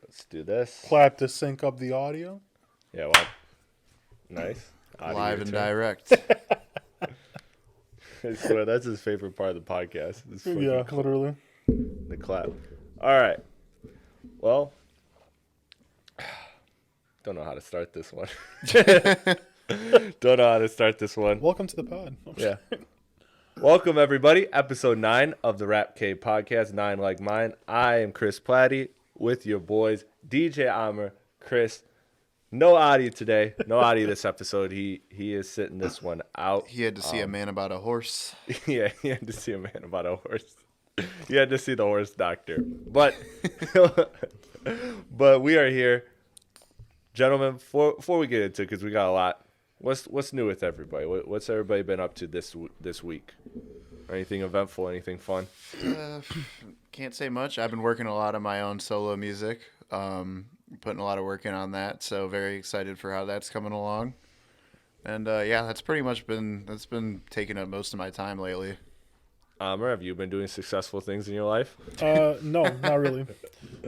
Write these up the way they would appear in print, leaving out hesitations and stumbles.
Let's do this. Clap to sync up the audio. Yeah, well, nice. Live and direct. direct. I swear, that's his favorite part of the podcast. This fucking Yeah, literally. the clap. All right. Well, don't know how to start this one. Don't know how to start this one. Welcome to the pod. Yeah. Welcome, everybody. Episode 9 of the Rap K podcast, 9 Like Mine. I am Chris Platte with your boys, DJ Amer, Chris. No Adi today. No Adi this episode. He is sitting this one out. He had to see a man about a horse. Yeah, he had to see a man about a horse. He had to see the horse doctor. But but we are here. Gentlemen, before we get into it, because we got a lot, what's new with everybody? What's everybody been up to this week? Anything eventful? Anything fun? Can't say much. I've been working a lot on my own solo music. Putting a lot of work in on that. So very excited for how that's coming along. And yeah, that's been taking up most of my time lately. Amer, have you been doing successful things in your life? No, not really.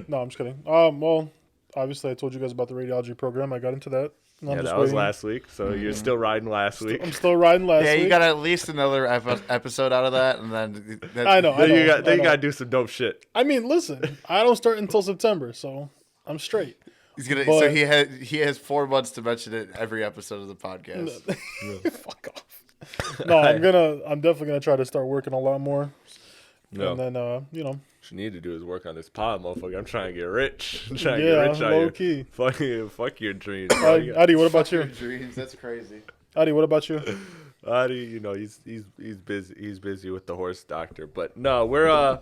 No, I'm just kidding. Well, obviously I told you guys about the radiology program. I got into that. Yeah, that was last week. So you're still riding last week. I'm still riding last week. Yeah, you got at least another episode out of that, and then I know. You got to do some dope shit. I mean, listen, I don't start until September, so I'm straight. He's gonna. But- so he has 4 months to mention it every episode of the podcast. Fuck off. No, I'm definitely gonna try to start working a lot more. No. And then What you need to do is work on this pod, motherfucker. I'm trying to get rich. I'm trying to Yeah, get rich out low here. key. Fuck your dreams. bro. Adi, what about you? Dreams. That's crazy. Adi, what about you? Adi, he's busy. He's busy with the horse doctor. But no, we're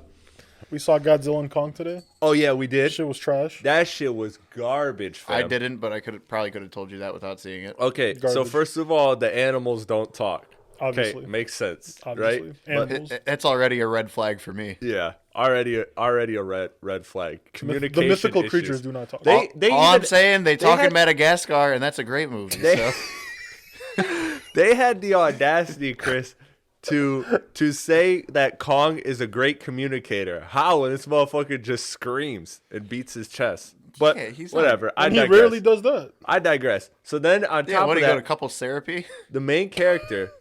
We saw Godzilla and Kong today. Oh yeah, we did. Shit was trash. That shit was garbage, fam. I didn't, but I probably could have told you that without seeing it. Okay, so Garbage. first of all, the animals don't talk. Obviously. Okay, makes sense, Obviously. right? Animals. That's already a red flag for me. Yeah, already a red flag. Communication The mythical issues. creatures do not talk. They All I'm even- saying, they talk in had- Madagascar, and that's a great movie. They- So. They had the audacity, Chris, to say that Kong is a great communicator. How? And this motherfucker just screams and beats his chest. But Yeah, he's not- whatever. I and he digress. rarely does that. I digress. So then on Yeah, top what of do you go to that, couples therapy? the main character.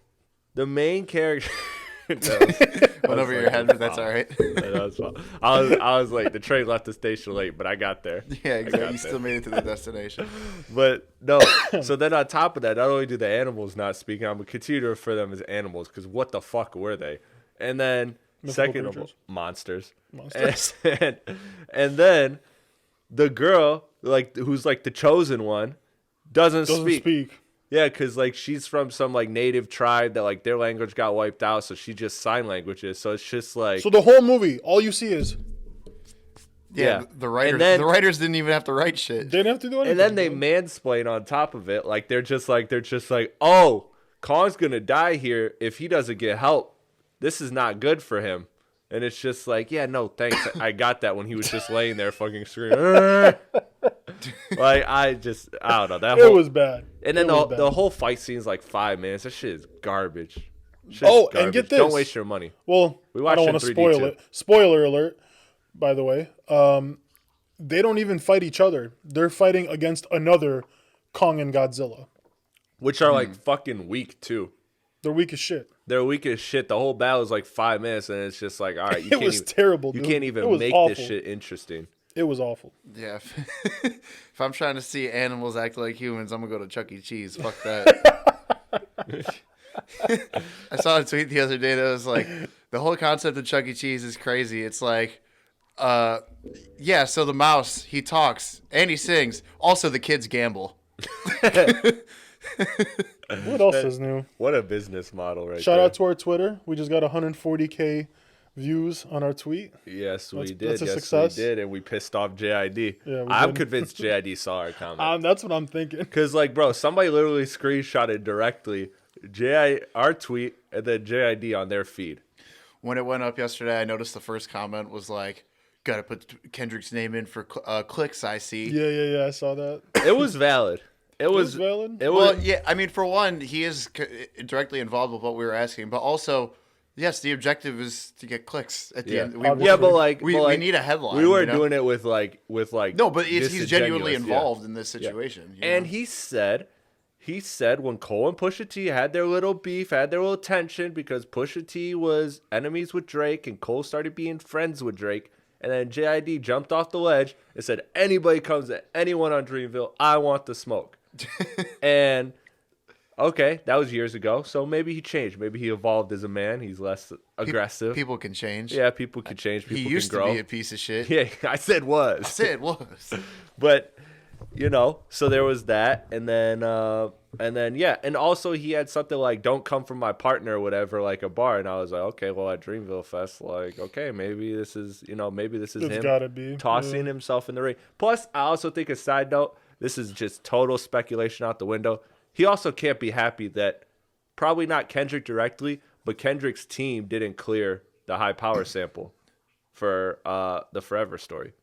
Went over your head, but that's all right. That was fun. I was late. The train left the station late, but I got there. Yeah, I exactly. got You there. still made it to the destination. But no. So then on top of that, not only do the animals not speak, I'm gonna continue to refer to them as animals because what the fuck were they? And then Mythical second of all, creatures. monsters. Monsters. And then the girl, who's like the chosen one, doesn't speak. Yeah, because like she's from some like native tribe that like their language got wiped out, so she just sign languages. So it's just like So the whole movie, all you see is Yeah. The writers. And then- the writers didn't even have to write shit. they didn't have to do anything. and then they bro. mansplain on top of it. Like they're just like, oh, Kong's gonna die here if he doesn't get help. This is not good for him. And it's just like, yeah, no, thanks. I got that when he was just laying there fucking screaming. Like I don't know. That It whole, was bad. and then It was bad. the whole fight scene is like 5 minutes. That shit is garbage. Shit's Oh, and garbage. get Don't this. waste your money. Well, We I watched don't it want to in 3D spoil too. it. Spoiler alert, by the way. They don't even fight each other. They're fighting against another Kong and Godzilla. Which are like fucking weak too. They're weak as shit. They're weak as shit. The whole battle is like 5 minutes, and it's just like, all right, you It can't was even, terrible, You dude. can't It even was make awful. this shit interesting. It was awful. Yeah. If I'm trying to see animals act like humans, I'm gonna go to Chuck E. Cheese. Fuck that. I saw a tweet the other day that was like, the whole concept of Chuck E. Cheese is crazy. It's like, yeah, so the mouse, he talks and he sings. Also, the kids gamble. What else is new? What a business model, right Shout there. out to our Twitter. We just got 140K views on our tweet. Yes, we did. that's a Yes, success. we did, and we pissed off JID. Yeah, we I'm did. convinced JID saw our comment. That's what I'm thinking. Because, like, bro, somebody literally screenshotted directly our tweet and then JID on their feed. When it went up yesterday, I noticed the first comment was like, gotta put Kendrick's name in for clicks, I see. Yeah. I saw that. It was valid. It was valid? It was Well, yeah, I mean, for one, he is directly involved with what we were asking, but also Yes, the objective is to get clicks at the Yeah. end. Yeah, but like we need a headline. We weren't you know? doing it with like No, but he's genuinely disingenuous, yeah. involved in this situation. you And know? he said when Cole and Pusha T had their little beef, had their little tension because Pusha T was enemies with Drake and Cole started being friends with Drake. And then JID jumped off the ledge and said, anybody comes at anyone on Dreamville, I want the smoke. And okay, that was years ago. So maybe he changed. Maybe he evolved as a man. He's less aggressive. People can change. Yeah, people can change. People He used can grow. to be a piece of shit. Yeah, I said was. I said it was. But so there was that, and then yeah, and also he had something like "Don't come from my partner" or whatever, like a bar, and I was like, okay, well at Dreamville Fest, like, okay, maybe this is It's him gotta be. tossing himself in the ring. Plus, I also think a side note, this is just total speculation out the window. He also can't be happy that probably not Kendrick directly, but Kendrick's team didn't clear the high power sample for the Forever Story.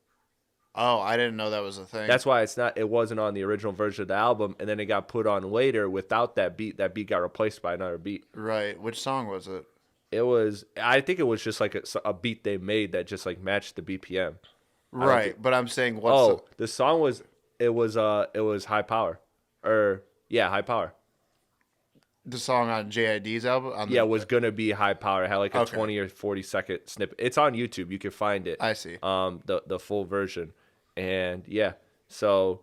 Oh, I didn't know that was a thing. That's why it wasn't on the original version of the album, and then it got put on later without that beat. That beat got replaced by another beat. Right. Which song was it? I think it was just like a beat they made that just like matched the BPM. Right, but I'm saying The song was High Power, High Power. The song on JID's album? It was gonna be High Power. It had like a Okay. 20 or 40-second snippet. It's on YouTube. You can find it. I see. The full version, and yeah. So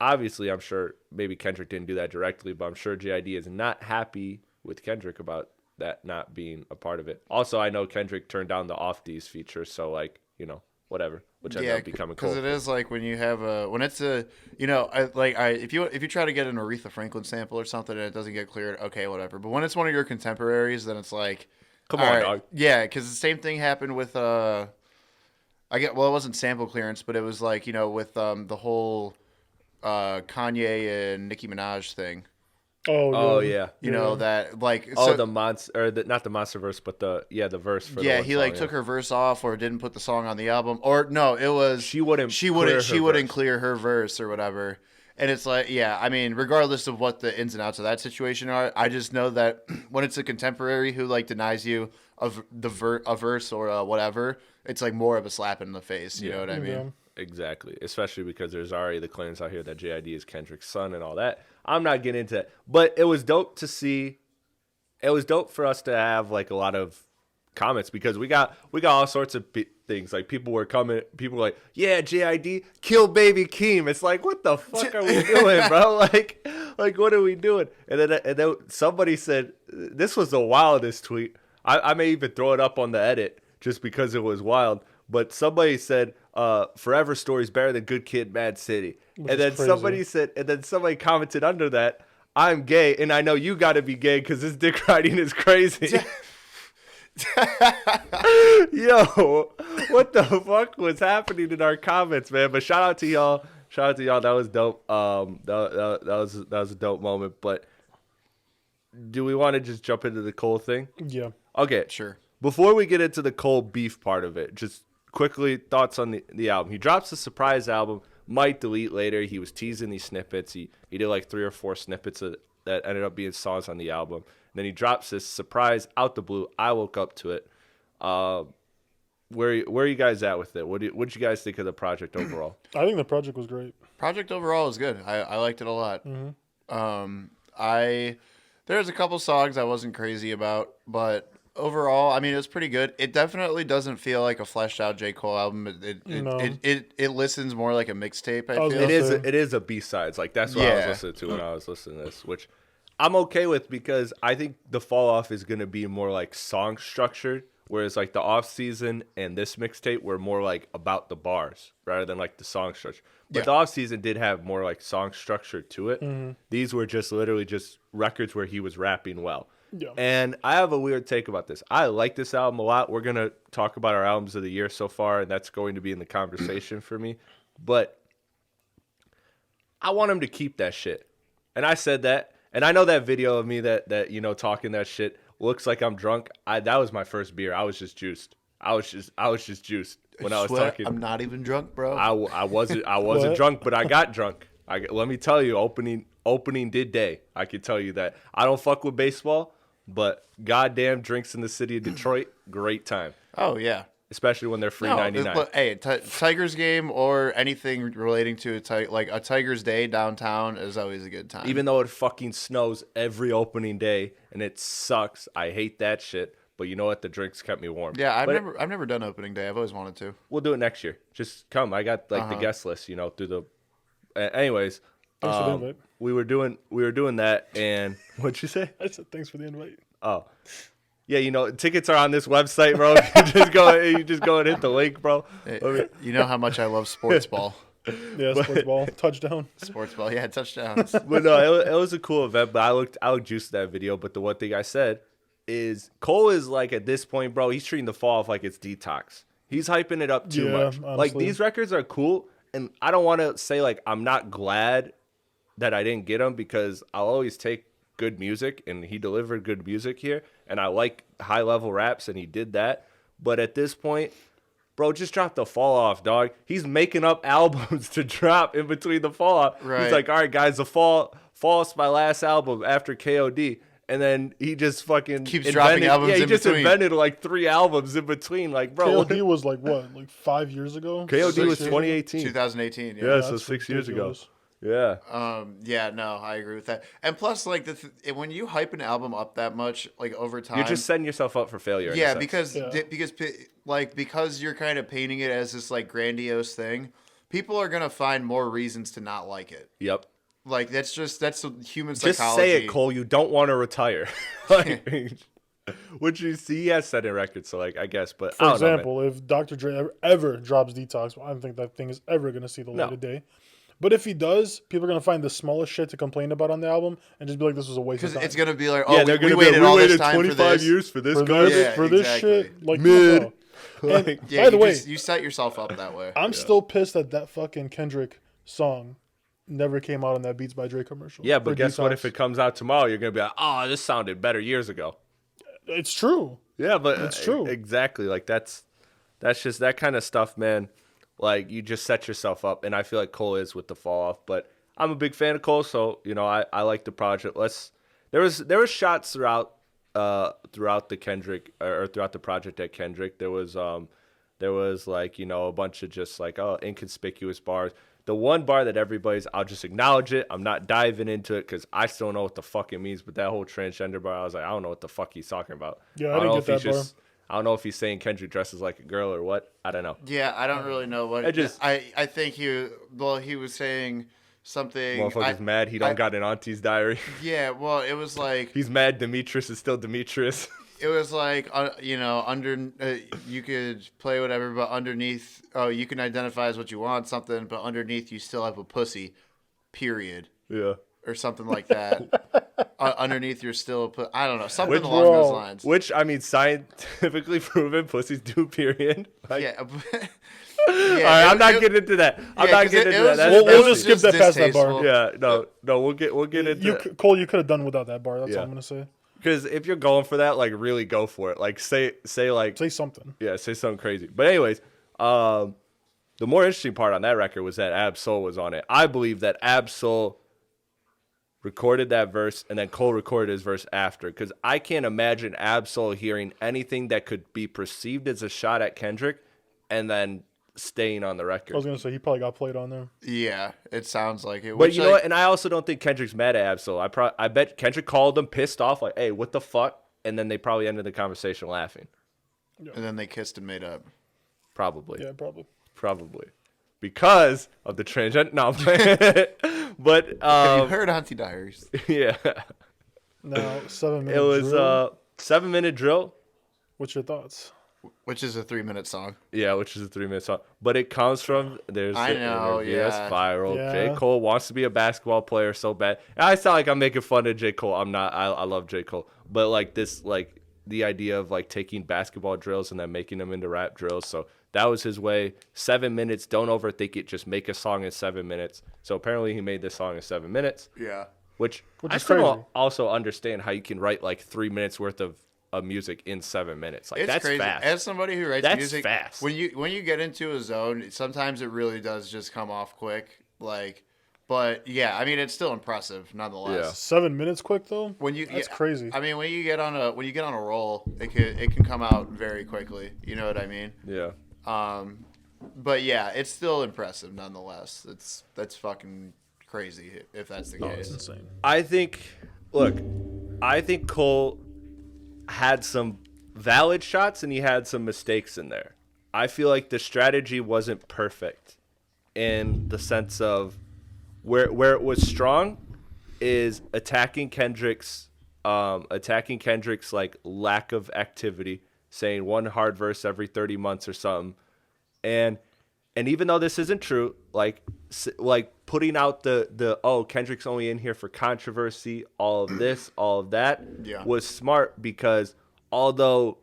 obviously, I'm sure maybe Kendrick didn't do that directly, but I'm sure JID is not happy with Kendrick about that not being a part of it. Also, I know Kendrick turned down the Off These feature, so like whatever, which ended up becoming cool. Because it is like when you have if you try to get an Aretha Franklin sample or something and it doesn't get cleared, okay, whatever. But when it's one of your contemporaries, then it's like, Come all on, right. dog. Yeah, because the same thing happened with it wasn't sample clearance, but it was like with the whole Kanye and Nicki Minaj thing. Oh yeah. You know that like The monster, or not the monster verse, but the verse for the one he song, took her verse off or didn't put the song on the album, or no, it was She wouldn't clear her verse or whatever. And it's like, yeah, I mean, regardless of what the ins and outs of that situation are, I just know that when it's a contemporary who like denies you of a verse or whatever, it's like more of a slap in the face. You know what I mean? Yeah. Exactly, especially because there's already the claims out here that JID is Kendrick's son and all that. I'm not getting into it, but it was dope to see. It was dope for us to have like a lot of comments because we got all sorts of things. Like people were like, yeah, JID, kill Baby Keem. It's like, what the fuck are we doing, bro? Like what are we doing? And then somebody said, this was the wildest tweet. I may even throw it up on the edit just because it was wild. But somebody said, Forever Story's better than Good Kid, Mad City. And then somebody commented under that, I'm gay, and I know you got to be gay because this dick riding is crazy. Yo, what the fuck was happening in our comments, man? But shout out to y'all. That was dope. That was a dope moment. But do we want to just jump into the Cole thing? Yeah. Okay, Sure. Before we get into the Cole beef part of it, just quickly thoughts on the album. He drops a surprise album. Might delete later. He was teasing these snippets. He did like 3 or 4 snippets that ended up being songs on the album. And then he drops this surprise out the blue. I woke up to it. Where are you guys at with it? What did you guys think of the project overall? I think the project was great. Project overall is good. I liked it a lot. Mm-hmm. There's a couple songs I wasn't crazy about, but overall, I mean, it was pretty good. It definitely doesn't feel like a fleshed out J. Cole album. It listens more like a mixtape. I feel It is a B-sides. Like that's what I was listening to when I was listening to this, which I'm okay with because I think the fall off is going to be more like song structured, whereas like the off season and this mixtape were more like about the bars rather than like the song structure. But the off season did have more like song structure to it. Mm-hmm. These were just literally just records where he was rapping well. Yeah. And I have a weird take about this. I like this album a lot. We're going to talk about our albums of the year so far, and that's going to be in the conversation for me. But I want him to keep that shit. And I said that. And I know that video of me that talking that shit looks like I'm drunk. That was my first beer. I was just juiced. I was just juiced when I was talking. I'm not even drunk, bro. I wasn't drunk, but I got drunk. Let me tell you, opening did day. I can tell you that. I don't fuck with baseball, But goddamn, drinks in the city of Detroit, great time. Oh yeah. Especially when they're free No, 99. look, hey, Tigers game or anything relating to like a Tigers Day downtown is always a good time. Even though it fucking snows every opening day and it sucks, I hate that shit. But you know what? The drinks kept me warm. Yeah, I've But never done opening day. I've always wanted to. we'll do it next year. Just come. I got like the guest list, you know, through the. Anyways, Thanks for the invite. we were doing that, and what'd you say? I said thanks for the invite. Oh, yeah, you know, tickets are on this website, bro. You just go and hit the link, bro. Hey, you know how much I love sports ball. Yeah, sports ball touchdown. Sports ball, yeah, touchdowns. But no, it was a cool event. But I looked juiced that video. But the one thing I said is Cole is like at this point, bro. He's treating the fall off like it's detox. He's hyping it up too much. Honestly. Like these records are cool, and I don't want to say like I'm not glad that I didn't get them because I'll always take good music, and he delivered good music here, and I like high level raps, and he did that. But at this point, bro, just drop the fall off, dog. He's making up albums to drop in between the fall off. Right. He's like, all right, guys, the fall's my last album after KOD. And then he just fucking Keeps dropping albums Yeah, he in just between. invented like 3 albums in between. Like, bro, KOD was like what, like 5 years ago? KOD was 6 years ago? 2018. 2018. Yeah, so That's 6 years ago. ridiculous. Yeah. Yeah, no, I agree with that. And plus, like when you hype an album up that much, like over time, You're just setting yourself up for failure. in a yeah, sense. because you're kind of painting it as this like grandiose thing. People are gonna find more reasons to not like it. Yep. Like that's human Just psychology. say it, Cole. You don't want to retire. Like, which you see, he has set in records, so like I guess. But For I don't know, man. example, if Dr. Dre ever drops Detox, well, I don't think that thing is ever going to see the light of day. But if he does, people are going to find the smallest shit to complain about on the album and just be like, this was a waste of Because time. it's gonna be like, Yeah, oh, they're we gonna waited be. all We this waited time 25 for this. years for this for garbage. this, Yeah, for this exactly. shit. Like, Mid. no. Like, Yeah, By the way, you set yourself up that way. I'm still pissed that fucking Kendrick song never came out on that Beats by Dre commercial. yeah, but for guess what? Detox. If it comes out tomorrow, you're gonna be like, oh, this sounded better years ago. It's true. Yeah, but It's true. Exactly. Like that's just that kind of stuff, man. Like you just set yourself up, and I feel like Cole is with the fall off. But I'm a big fan of Cole, so you know I like the project. There was shots throughout the Kendrick or throughout the project at Kendrick. There was like, you know, a bunch of just like inconspicuous bars. The one bar that I'll just acknowledge it. I'm not diving into it because I still don't know what the fuck it means. But that whole transgender bar, I was like, I don't know what the fuck he's talking about. Yeah, I don't didn't know get if that he's bar. I don't know if he's saying Kendrick dresses like a girl or what. I don't know. Yeah, I don't really know what. I think he was saying something. Motherfucker's mad he don't got an auntie's diary. Yeah, well, it was like He's mad Demetrius is still Demetrius. it was like you know, you could play whatever, but underneath, you can identify as what you want, something, but underneath you still have a pussy, period, Yeah. or something like that. Underneath you're still I don't know, something Which- along those lines. Which, I mean, scientifically proven pussies do, period. Like, Yeah. all right, I'm not getting into that. I'm not getting into that. We'll That's just skip that past that bar. distasteful. yeah, no, we'll get into Cole, you could have done without that bar. That's Yeah. all I'm gonna say. because if you're going for that, like, really go for it. Like, say like, Say something. yeah, say something crazy. But anyways, the more interesting part on that record was that Ab-Soul was on it. I believe that Ab-Soul recorded that verse and then Cole recorded his verse after, because I can't imagine Ab-Soul hearing anything that could be perceived as a shot at Kendrick and then staying on the record. I was gonna say he probably got played on there. Yeah, it sounds like it. But which, you know like, what? And I also don't think Kendrick's mad at Ab-Soul. I bet Kendrick called them pissed off, like, hey, what the fuck? And then they probably ended the conversation laughing. And then they kissed and made up. Probably. Yeah, probably. Probably. Because of the transgender. No, I'm playing. But, Have you heard Auntie Diaries? yeah. Now 7 minutes. It was a 7-minute drill. What's your thoughts? Which is a 3-minute song. Yeah, which is a 3-minute song. But it comes from there's I the know, interview yeah. that's viral. Yeah. J. Cole wants to be a basketball player so bad. And I sound like I'm making fun of J. Cole. I'm not. I love J. Cole. But like this, like the idea of like taking basketball drills and then making them into rap drills. So that was his way. 7 minutes. Don't overthink it. Just make a song in 7 minutes. So apparently he made this song in 7 minutes. Yeah. Which I is still crazy. don't also understand how you can write like 3 minutes worth of music in 7 minutes. Like It's that's crazy. fast. As somebody who writes That's music, fast. when you get into a zone, sometimes it really does just come off quick. Like But yeah, I mean, it's still impressive nonetheless. Yeah. 7 minutes quick though. That's Yeah, crazy. I mean, when you get on a roll, it can come out very quickly. You know what I mean? Yeah. But yeah, it's still impressive nonetheless. That's fucking crazy if that's the It's case. insane. I think Cole had some valid shots and he had some mistakes in there. I feel like the strategy wasn't perfect in the sense of where it was strong is attacking Kendrick's like lack of activity, saying one hard verse every 30 months or something. And even though this isn't true, like putting out the Kendrick's only in here for controversy, all of this, all of that was smart because although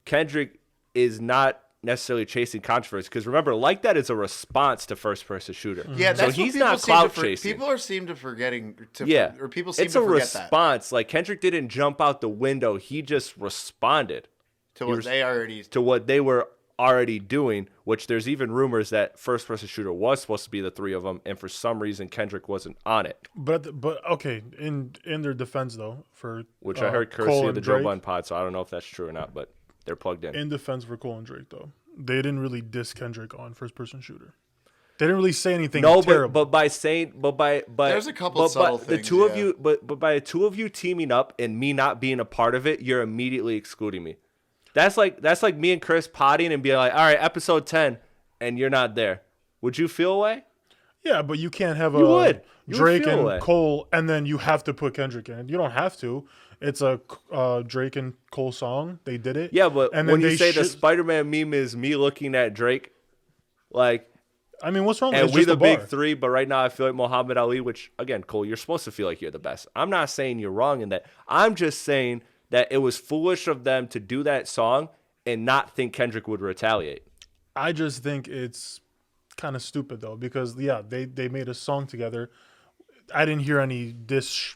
Kendrick is not necessarily chasing controversy, because remember, like that is a response to first person shooter. Yeah, that's so what he's people not seem clout to chasing. People seem to forgetting to Yeah, or people seem it's to a forget that response. Like Kendrick didn't jump out the window; he just responded to what they were already doing. Which there's even rumors that first person shooter was supposed to be the three of them, and for some reason Kendrick wasn't on it. But okay, in their defense though, for Which I heard Cole courtesy of and the Joe Drake, Budden pod, so I don't know if that's true or not, but they're plugged in. In defense for Cole and Drake though, they didn't really diss Kendrick on first person shooter. They didn't really say anything. Terrible. but by saying, but there's a couple subtle the things. two of you, but by the two of you teaming up and me not being a part of it, you're immediately excluding me. That's like me and Chris potting and being like, all right, episode 10, and you're not there. Would you feel away? Yeah, but you can't have would Drake feel and away. Cole, and then you have to put Kendrick in. You don't have to. It's a Drake and Cole song. They did it. Yeah, but and when then you say the Spider-Man meme is me looking at Drake, like, I mean, what's wrong with and it's we just the a bar. big three, but right now I feel like Muhammad Ali, which, again, Cole, you're supposed to feel like you're the best. I'm not saying you're wrong in that. I'm just saying that it was foolish of them to do that song and not think Kendrick would retaliate. I just think it's kind of stupid though, because they made a song together. I didn't hear any diss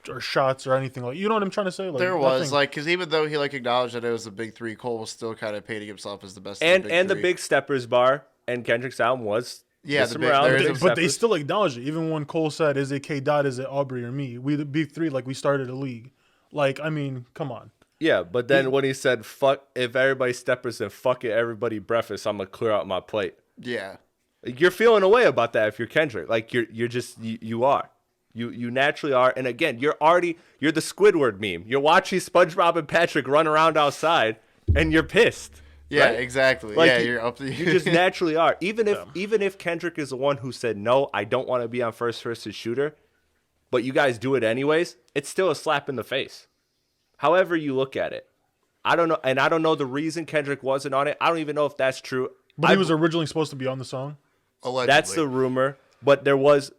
or shots or anything like. You know what I'm trying to say? Like, there was because even though he acknowledged that it was the big three, Cole was still kind of painting himself as the best. And of the Big Steppers bar and Kendrick's album was but they still acknowledged it. Even when Cole said, "Is it K. Dot? Is it Aubrey or me? We the big three, like we started a league." Like, I mean, come on. Yeah, but then when he said, "Fuck if everybody steppers and fuck it everybody breakfast, I'm gonna clear out my plate." Yeah, you're feeling away about that if you're Kendrick. Like you're just you are. You naturally are. And again, you're the Squidward meme. You're watching SpongeBob and Patrick run around outside and you're pissed. Yeah, right? Exactly. Like yeah, you're up to you just naturally are. Even if Kendrick is the one who said, "No, I don't want to be on first person shooter," but you guys do it anyways, it's still a slap in the face. However you look at it. I don't know, and I don't know the reason Kendrick wasn't on it. I don't even know if that's true. But he was originally supposed to be on the song. Allegedly. That's the rumor. But there was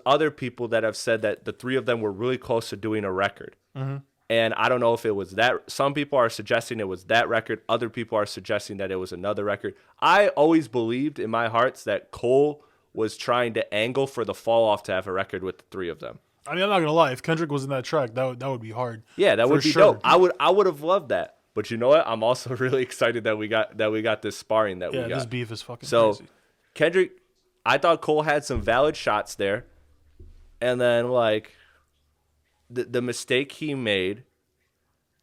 other people that have said that the three of them were really close to doing a record. Mm-hmm. And I don't know if it was that. Some people are suggesting it was that record. Other people are suggesting that it was another record. I always believed in my hearts that Cole was trying to angle for the fall off to have a record with the three of them. I mean, I'm not gonna lie. If Kendrick was in that track, that would be hard. Yeah, that would be sure. dope. I would have loved that. But you know what? I'm also really excited that we got this sparring that we got. Yeah, this beef is fucking crazy. So Kendrick, I thought Cole had some valid shots there, and then like the mistake he made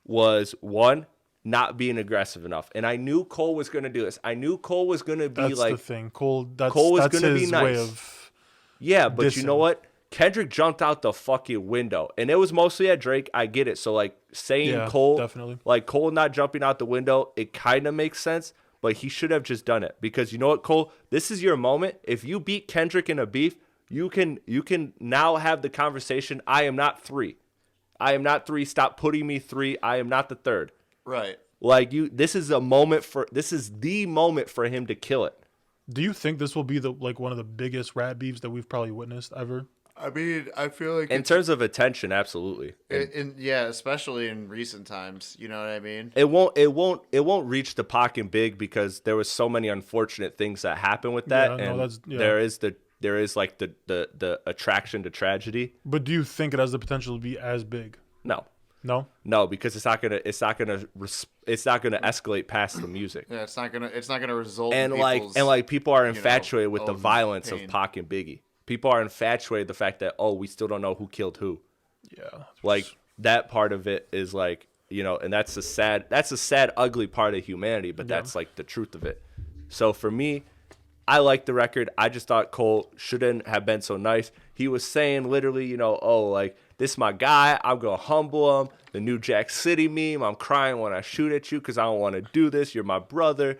was one, not being aggressive enough. And I knew Cole was going to do this. I knew Cole was going to be that's like the thing. Cole was going to be nice. Way of yeah, but dissing. you know what? Kendrick jumped out the fucking window, and it was mostly at Drake. I get it. So like saying Cole, definitely. like Cole not jumping out the window, it kind of makes sense. But he should have just done it because you know what, Cole? This is your moment. If you beat Kendrick in a beef, you can now have the conversation. I am not three. I am not three. Stop putting me three. I am not the third. Right. Like this is the moment for him to kill it. Do you think this will be one of the biggest rap beefs that we've probably witnessed ever? I mean, I feel like in terms of attention, absolutely. Yeah, especially in recent times. You know what I mean? It won't reach the Pac and Big because there was so many unfortunate things that happened with that, there is like the attraction to tragedy. But do you think it has the potential to be as big? No, because it's not gonna escalate past the music. Yeah, it's not gonna result. And in like people are infatuated with the violence pain. of Pac and Biggie. People are infatuated with the fact that, oh, we still don't know who killed who. Yeah. Like that part of it is like, you know, and that's a sad, ugly part of humanity, but that's like the truth of it. So for me, I like the record. I just thought Cole shouldn't have been so nice. He was saying literally, you know, oh, like, this my guy. I'm going to humble him. The New Jack City meme. I'm crying when I shoot at you because I don't want to do this. You're my brother.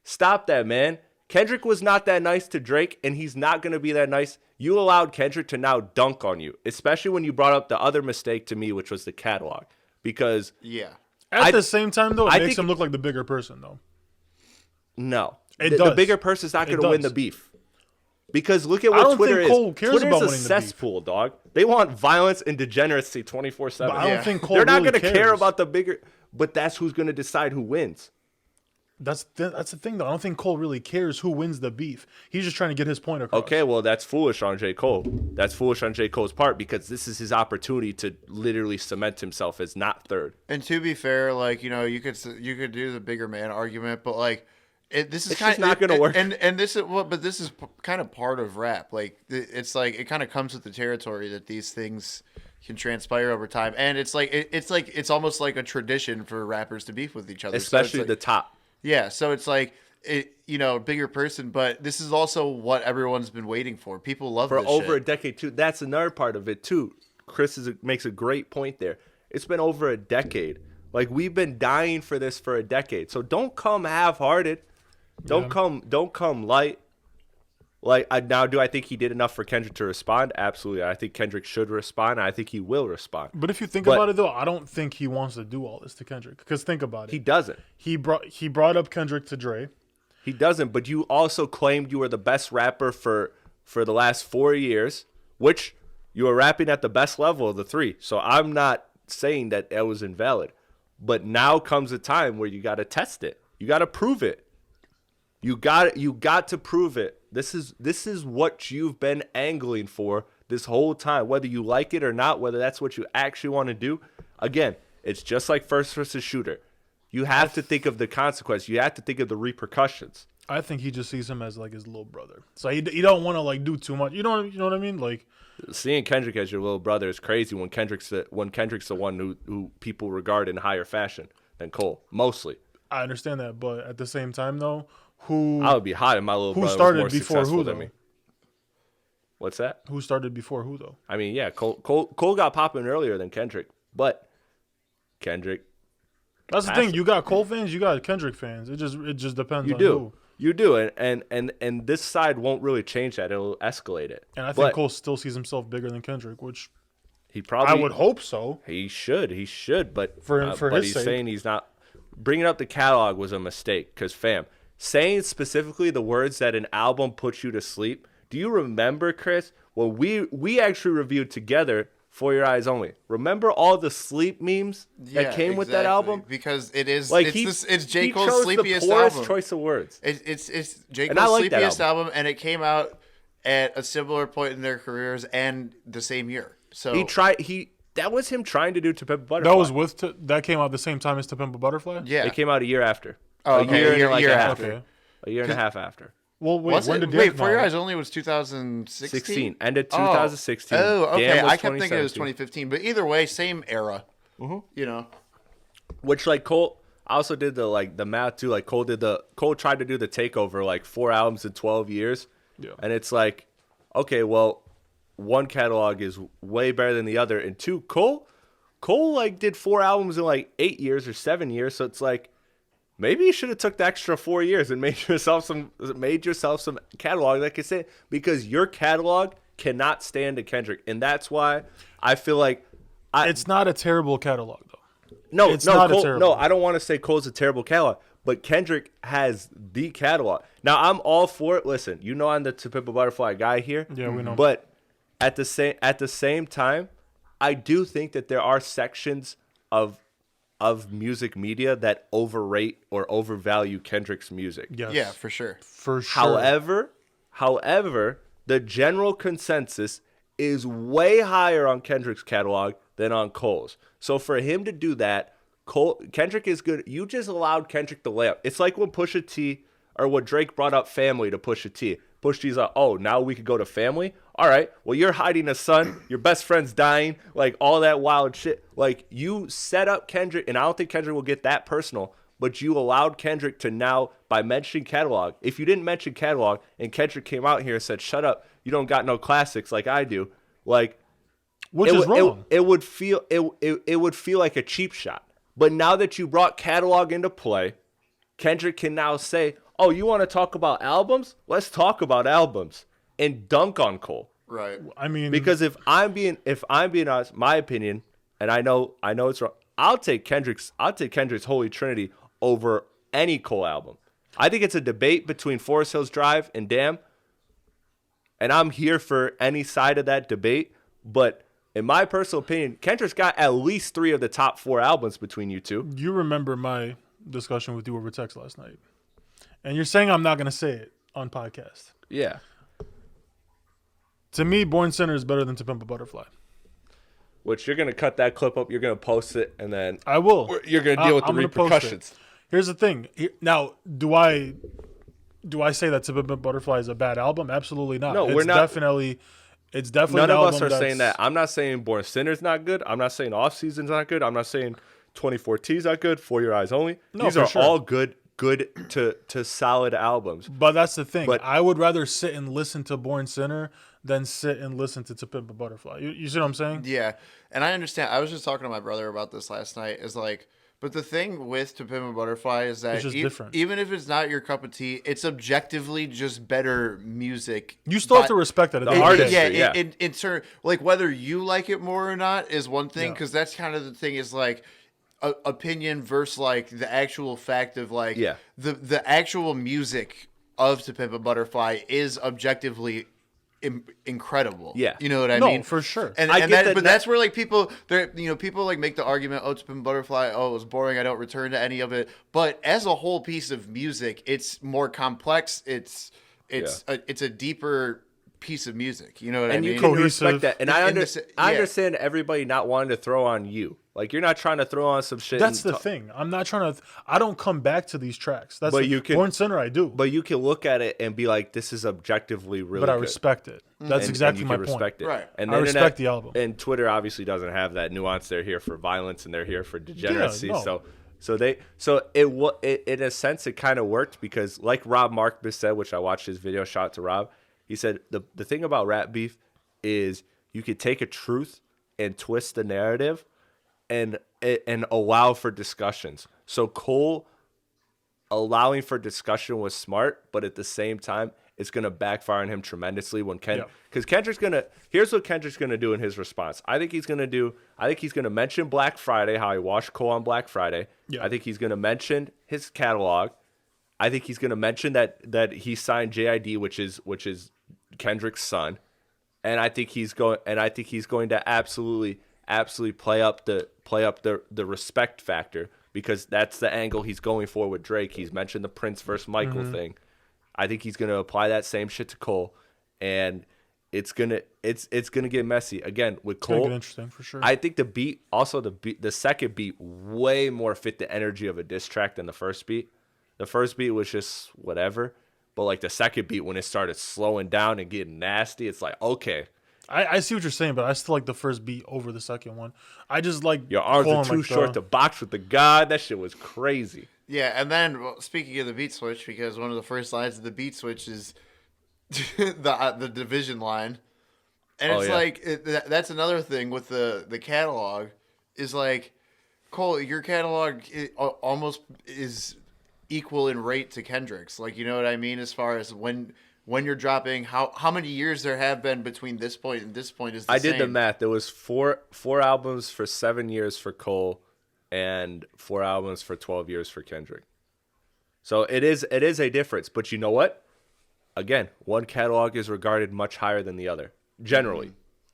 Stop that, man. Kendrick was not that nice to Drake, and he's not going to be that nice. You allowed Kendrick to now dunk on you, especially when you brought up the other mistake to me, which was the catalog. Because at the same time, though, it makes him look like the bigger person, though. No. The bigger person's not going to win the beef. Because look at what Twitter is. Twitter is a cesspool, dog. They want violence and degeneracy 24/7. I don't think Cole They're not really going to cares. care about the bigger, but that's who's going to decide who wins. That's the thing, though. I don't think Cole really cares who wins the beef. He's just trying to get his point across. Okay, well, that's foolish on J. Cole. That's foolish on J. Cole's part because this is his opportunity to literally cement himself as not third. And to be fair, like, you know, you could do the bigger man argument, but like, this is kind of not going to work. And this is but this is kind of part of rap. Like, it's like it kind of comes with the territory that these things can transpire over time, and it's almost like a tradition for rappers to beef with each other, especially so the top. Yeah, so it's like you know, bigger person, but this is also what everyone's been waiting for. People love for this over shit. a decade too. That's another part of it too. Chris makes a great point there. It's been over a decade. Like, we've been dying for this for a decade. So don't come half-hearted. Don't come light. Like, now, do I think he did enough for Kendrick to respond? Absolutely. I think Kendrick should respond. And I think he will respond. But if you think about it, though, I don't think he wants to do all this to Kendrick. Because think about it. He doesn't. He brought up Kendrick to Dre. He doesn't. But you also claimed you were the best rapper for the last 4 years, which you were rapping at the best level of the three. So I'm not saying that was invalid. But now comes a time where you got to test it. You got to prove it. You got to prove it. This is what you've been angling for this whole time, whether you like it or not, whether that's what you actually want to do. Again, it's just like first versus shooter. You have to think of the consequence. You have to think of the repercussions. I think he just sees him as like his little brother. So he don't want to like do too much. You know what I mean? Like, seeing Kendrick as your little brother is crazy when Kendrick's the one who people regard in higher fashion than Cole, mostly. I understand that, but at the same time, though, I would be hot if my little brother started was more before successful who, than though? me. What's that? Who started before who, though? I mean, yeah, Cole got popping earlier than Kendrick, but Kendrick. That's the thing. You got Cole fans, you got Kendrick fans. It just depends on who. You do, and this side won't really change that. It'll escalate it. And I think Cole still sees himself bigger than Kendrick, which he probably. I would hope so. He should, but but he's sake. saying he's not. Bringing up the catalog was a mistake because, fam, saying specifically the words that an album puts you to sleep. Do you remember, Chris? Well, we actually reviewed together For Your Eyes Only. Remember all the sleep memes that came with that album? Because it is like it's J. Cole's chose sleepiest the poorest album. choice of words. It's J. Cole's like sleepiest album, and it came out at a similar point in their careers and the same year. So that was him trying to do To Pimp a Butterfly. That was that came out the same time as To Pimp a Butterfly? Yeah. It came out a year after. Oh, okay. A year after. Okay. A year and a half after. Well, wait, For Your Eyes Only was 2016? 16. Ended 2016. Oh, okay. Damn was I kept thinking it was 2015. But either way, same era. Mm-hmm. You know. Which, like, Cole also did the math too. Like, Cole tried to do the takeover, like 4 albums in 12 years. Yeah. And it's like, okay, well, one catalog is way better than the other. And two, Cole like did 4 albums in like 8 years or 7 years. So it's like, maybe you should have took the extra 4 years and made yourself some catalog that could say, because your catalog cannot stand to Kendrick, and that's why I feel like it's not a terrible catalog though. No, Cole, no, I don't want to say Cole's a terrible catalog, but Kendrick has the catalog. Now I'm all for it. Listen, you know I'm the To Pimp a Butterfly guy here. Yeah, we know. But at the same time, I do think that there are sections of music media that overrate or overvalue Kendrick's music. Yes. Yeah, for sure. For sure. However, the general consensus is way higher on Kendrick's catalog than on Cole's. So for him to do that, Kendrick is good. You just allowed Kendrick the layup. It's like when Pusha T or when Drake brought up Family to Pusha T. Push G's like, oh, now we could go to family. All right, well, you're hiding a son. Your best friend's dying. Like, all that wild shit. Like, you set up Kendrick, and I don't think Kendrick will get that personal, but you allowed Kendrick to now, by mentioning catalog, if you didn't mention catalog and Kendrick came out here and said, shut up, you don't got no classics like I do, like, Which is wrong. It would feel like a cheap shot. But now that you brought catalog into play, Kendrick can now say, oh, you want to talk about albums? Let's talk about albums and dunk on Cole. Right. I mean, Because if I'm being honest, my opinion, and I know it's wrong, I'll take Kendrick's Holy Trinity over any Cole album. I think it's a debate between Forest Hills Drive and Damn, and I'm here for any side of that debate. But in my personal opinion, Kendrick's got at least 3 of the top 4 albums between you two. you remember my discussion with you over text last night, and you're saying I'm not going to say it on podcast. Yeah. To me, Born Sinner is better than To Pimp a Butterfly. Which you're going to cut that clip up, you're going to post it, and then I will. you're going to deal with the I'm gonna post repercussions. it. Here's the thing. Now, do I say that To Pimp a Butterfly is a bad album? Absolutely not. No, it's we're not. It's definitely None an of us album are saying that's- that. I'm not saying Born Sinner's not good. I'm not saying Off Season's not good. I'm not saying 24T's not good. For Your Eyes Only. No, These for are sure. all good to solid albums. But that's the thing. But- I would rather sit and listen to Born Sinner than sit and listen to Pimp a Butterfly. You see what I'm saying? Yeah, and I understand. I was just talking to my brother about this last night. Is like, but the thing with To Pimp a Butterfly is that It's just different. even if it's not your cup of tea, it's objectively just better music. You still have But- to respect that. At The the end of the artist. day. yeah, yeah. in turn, like whether you like it more or not is one thing, Yeah. because that's kind of the thing. Is like opinion versus like the actual fact of like Yeah. the actual music of To Pimp a Butterfly is objectively incredible. Yeah. You know what I No, mean? for sure. And, I and get that, that- but that's where like people people like make the argument, oh, To Pimp a Butterfly, oh, it was boring, I don't return to any of it. But as a whole piece of music, it's more complex. It's a deeper piece of music. You know what I And mean? you can Cohesive. respect that. And I In the I yeah. understand everybody not wanting to throw on you. Like, you're not trying to throw on some shit. That's and the thing. I'm not trying to. I don't come back to these tracks. That's But you can- Born Sinner. I do, But you can look at it and be like, this is objectively really but I good. respect it. That's And exactly you my can point. respect it. Right. And I the respect internet- the album. And Twitter obviously doesn't have that nuance. They're here for violence and they're here for degeneracy. no. So it in a sense it kind of worked because, like Rob Markman said, which I watched his video, shout out to Rob. He said the thing about rap beef is you could take a truth and twist the narrative and allow for discussions. So Cole allowing for discussion was smart, but at the same time, it's going to backfire on him tremendously when because Kendrick's going to, here's what Kendrick's going to do in his response. I think he's going to mention Black Friday, how he washed Cole on Black Friday. Yeah. I think he's going to mention his catalog. I think he's going to mention that he signed JID, which is Kendrick's son. And I think he's going to absolutely play up the respect factor, because that's the angle he's going for with Drake. He's mentioned the Prince versus Michael thing. I think he's gonna apply that same shit to Cole, and it's gonna get messy again with It's gonna Cole. get interesting for sure. I think the second beat way more fit the energy of a diss track than the first beat. The first beat was just whatever, but like the second beat, when it started slowing down and getting nasty, it's like, okay, I see what you're saying, but I still like the first beat over the second one. I just like your arms are calling, too like, short to box with the god. That shit was crazy. Yeah, and then speaking of the beat switch, because one of the first lines of the beat switch is the division line, and Oh, it's yeah. like that's another thing with the catalog is like, Cole, your catalog almost is equal in rate to Kendrick's. Like, you know what I mean, as far as when you're dropping, how many years there have been between this point and this point is the I same. did the math. There was four albums for 7 years for Cole, and 4 albums for 12 years for Kendrick. So it is a difference. But you know what? Again, one catalog is regarded much higher than the other, generally.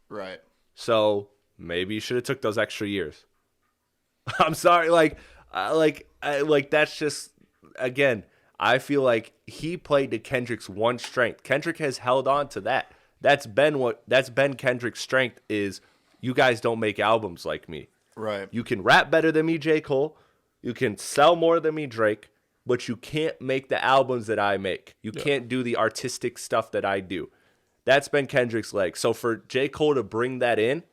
Right. So maybe you should have took those extra years. I'm sorry, that's just, again, I feel like he played to Kendrick's one strength. Kendrick has held on to that. That's been Kendrick's strength, is you guys don't make albums like me. Right. You can rap better than me, J. Cole. You can sell more than me, Drake. but you can't make the albums that I make. You can't do the artistic stuff that I do. That's been Kendrick's leg. So for J. Cole to bring that in,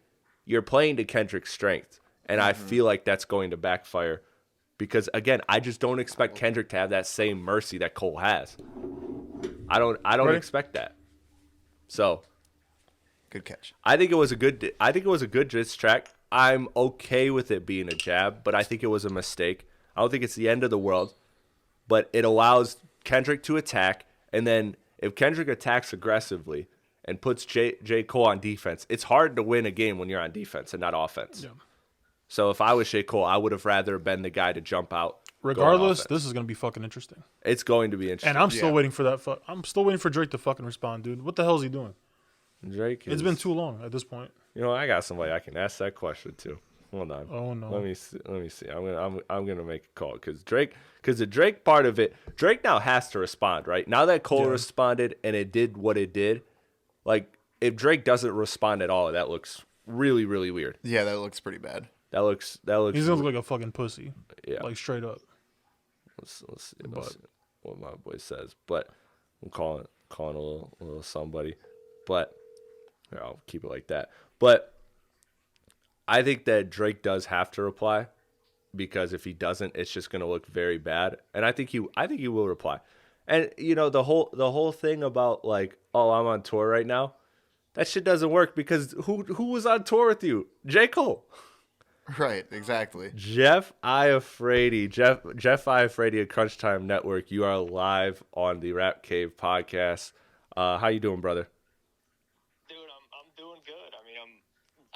you're playing to Kendrick's strength. And I feel like that's going to backfire. Because, again, I just don't expect Kendrick to have that same mercy that Cole has. I don't expect that. So, Good catch. I think it was a good diss track. I'm okay with it being a jab, but I think it was a mistake. I don't think it's the end of the world, but it allows Kendrick to attack, and then if Kendrick attacks aggressively and puts J. Cole on defense, it's hard to win a game when you're on defense and not offense. Yeah. So if I was J. Cole, I would have rather been the guy to jump out. Regardless, this is going to be fucking interesting. It's going to be interesting. And I'm still waiting for that. I'm still waiting for Drake to fucking respond, dude. What the hell is he doing? It's been too long at this point. You know, I got somebody I can ask that question to. Hold on. Oh no. Let me see. I'm gonna make a call because the Drake part of it, Drake now has to respond, right? Now that Cole responded and it did what it did, like if Drake doesn't respond at all, that looks really, really weird. Yeah, that looks pretty bad. That looks. He's gonna look like a fucking pussy. Yeah. Like straight up. Let's see what my boy says. But I'm calling a little somebody. But here, I'll keep it like that. But I think that Drake does have to reply because if he doesn't, it's just gonna look very bad. And I think he will reply. And you know the whole thing about like, oh, I'm on tour right now, that shit doesn't work because who was on tour with you? J. Cole. Right, exactly. Jeff Iafrady of Crunch Time Network. You are live on the Rap Cave podcast. How you doing, brother? Dude, I'm doing good. I mean, I'm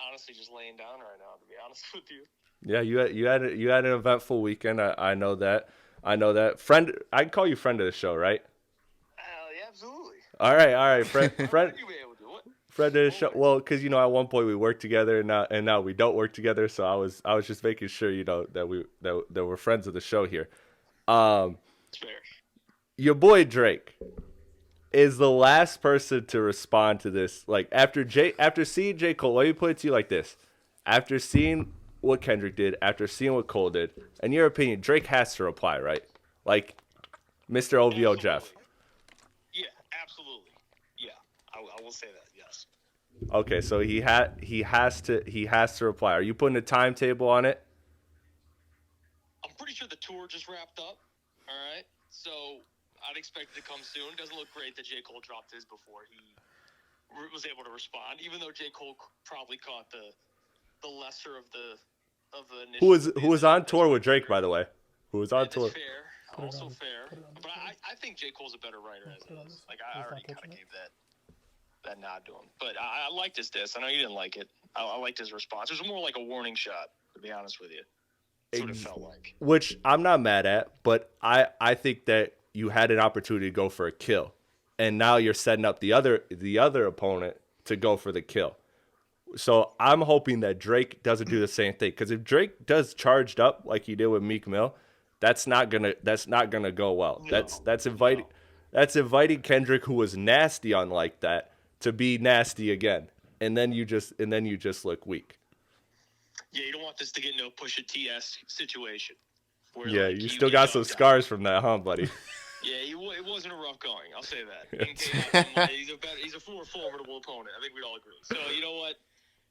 honestly just laying down right now, to be honest with you. Yeah, you had an eventful weekend. I know that. Friend, I can call you friend of the show, right? Yeah, absolutely. All right, friend. You be able to do it. Friend of the show. Well, because you know, at one point we worked together, and now we don't work together. So I was just making sure you know that we're friends of the show here. Fair. Your boy Drake is the last person to respond to this. Like after seeing J. Cole, let me put it to you like this: after seeing what Kendrick did, after seeing what Cole did, in your opinion, Drake has to reply, right? Like Mr. OVO Absolutely. Jeff. Yeah, absolutely. Yeah, I will say that. Yes. Okay, so he has to reply. Are you putting a timetable on it? I'm pretty sure the tour just wrapped up. All right, so I'd expect it to come soon. Doesn't look great that J. Cole dropped his before he was able to respond, even though J. Cole probably caught the lesser of the initial. Who was on tour with Drake, by the way? Who was on tour? Fair, also fair. But I think J. Cole's a better writer as is. Like I already kind of gave that nod to him. But I liked his diss. I know you didn't like it. I liked his response. It was more like a warning shot, to be honest with you. That's what it felt like. Which I'm not mad at, but I think that you had an opportunity to go for a kill, and now you're setting up the other opponent to go for the kill. So I'm hoping that Drake doesn't do the same thing, because if Drake does charged up like he did with Meek Mill, that's not gonna go well. No, that's inviting Kendrick, who was nasty on like that, to be nasty again, and then you just look weak. Yeah, you don't want this to get into a Pusha T-esque situation. Where, Yeah, like, you still got some scars from that, huh, buddy? Yeah, it wasn't a rough going. I'll say that. He's a more formidable opponent. I think we'd all agree. So you know what?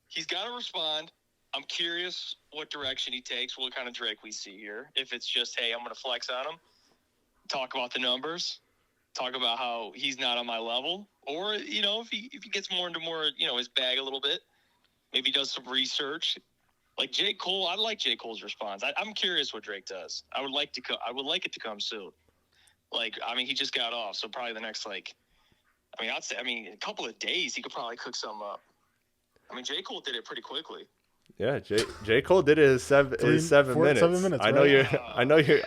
He's got to respond. I'm curious what direction he takes, what kind of Drake we see here. If it's just, hey, I'm going to flex on him, talk about the numbers, talk about how he's not on my level, or you know, if he gets more into his bag a little bit, maybe does some research. Like J. Cole, I like J. Cole's response. I'm curious what Drake does. I would like it to come soon. Like, I mean, he just got off, so probably the next I'd say a couple of days he could probably cook something up. I mean, J. Cole did it pretty quickly. Yeah, J. Cole did it in 7 minutes. 7 minutes. I know right?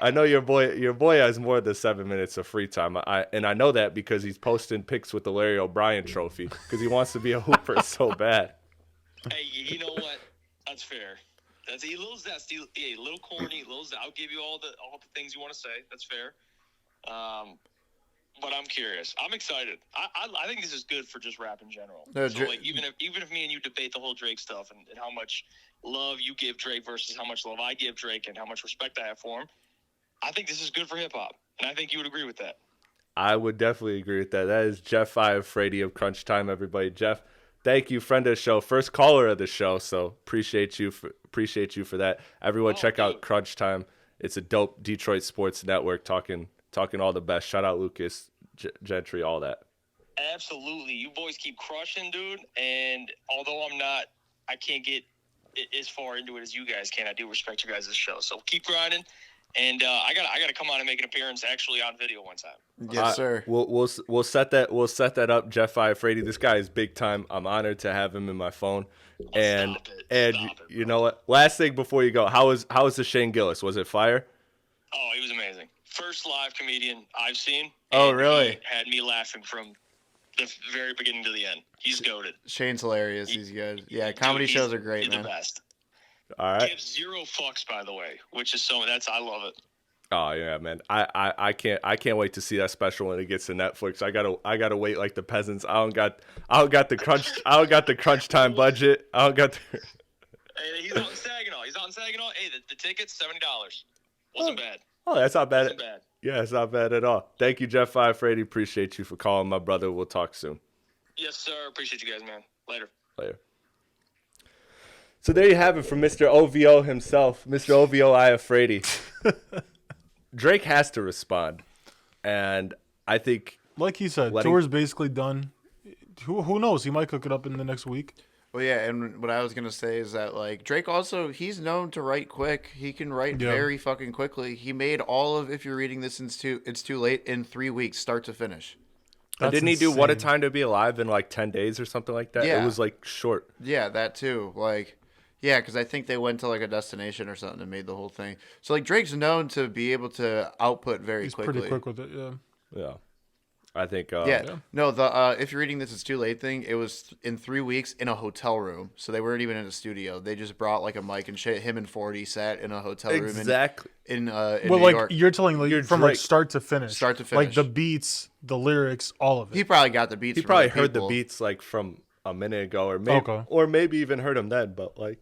I know your boy has more than 7 minutes of free time. I know that because he's posting pics with the Larry O'Brien trophy because he wants to be a hooper so bad. Hey, you know what? That's fair. That's a little zesty, a little corny, I'll give you all the things you want to say. That's fair. But I'm curious. I'm excited. I think this is good for just rap in general. No, so like even if me and you debate the whole Drake stuff and how much love you give Drake versus how much love I give Drake and how much respect I have for him, I think this is good for hip hop, and I think you would agree with that. I would definitely agree with that. That is Jeff Frady of Crunch Time, everybody. Jeff, thank you, friend of the show, first caller of the show. So appreciate you for that. Everyone, check out Crunch Time. It's a dope Detroit sports network talking all the best. Shout out Lucas Gentry, all that. Absolutely, you boys keep crushing, dude. And although I can't get as far into it as you guys can. I do respect you guys' show, so keep grinding. And I gotta come on and make an appearance actually on video one time. Yes, sir. We'll set that up. Jeff Frady, this guy is big time. I'm honored to have him in my phone. And Stop it, you know what? Last thing before you go, how was the Shane Gillis? Was it fire? Oh, he was amazing. First live comedian I've seen. Oh, and really? He had me laughing from the very beginning to the end. He's goated. Shane's hilarious. He's good. Yeah, Dude, comedy shows are great, he's man. the best. All right. Gives zero fucks, by the way, which is I love it. Oh yeah, man. I can't wait to see that special when it gets to Netflix. I gotta wait like the peasants. I don't got the crunch time budget. I don't got the... Hey, he's out in Saginaw. Hey, the ticket's $70. Wasn't bad. Oh, that's not bad. Wasn't bad. Yeah, it's not bad at all. Thank you, Jeff Frady. Appreciate you for calling, my brother. We'll talk soon. Yes, sir. Appreciate you guys, man. Later. So there you have it from Mr. OVO himself, Mr. OVO Frady. Drake has to respond, and I think, like he said, tour's basically done. Who knows? He might cook it up in the next week. Well, yeah, and what I was gonna say is that like Drake also he's known to write quick. He can write very fucking quickly. He made all of If You're Reading This It's Too Late in 3 weeks, start to finish. Didn't he do What a Time to Be Alive in like 10 days or something like that? Yeah. It was like short. Yeah, that too. Like, yeah, because I think they went to like a destination or something and made the whole thing. So like Drake's known to be able to output very quickly. He's pretty quick with it. Yeah. Yeah. I think. No, If You're Reading This It's Too Late thing, it was in 3 weeks in a hotel room. So they weren't even in a studio. They just brought like a mic and shit. Him and 40 sat in a hotel room. Exactly. In well, New like York. you're telling like from Drake. like start to finish. Like the beats, the lyrics, all of it. He probably got the beats. He from probably other heard the people. beats like from a minute ago, or maybe even heard them then. But like,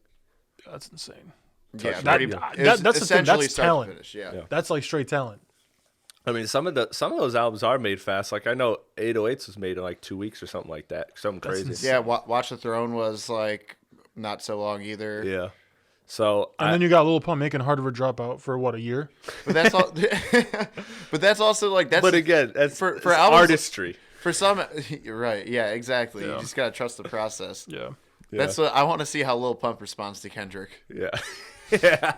That's insane. Yeah, That's the thing. That's talent. Finish, yeah. That's like straight talent. I mean, some of those albums are made fast. Like I know 808s was made in like 2 weeks or something like that. Something crazy. insane. Yeah, Watch the Throne was like not so long either. Yeah. So And then you got Lil Pump making Harder to Dropout for what, a year? But that's all. But that's also like that's. But again, that's for it's albums, artistry. For some, you're right. Yeah, exactly. Yeah. You just gotta trust the process. Yeah. That's what I want to see how Lil Pump responds to Kendrick. Yeah. Yeah.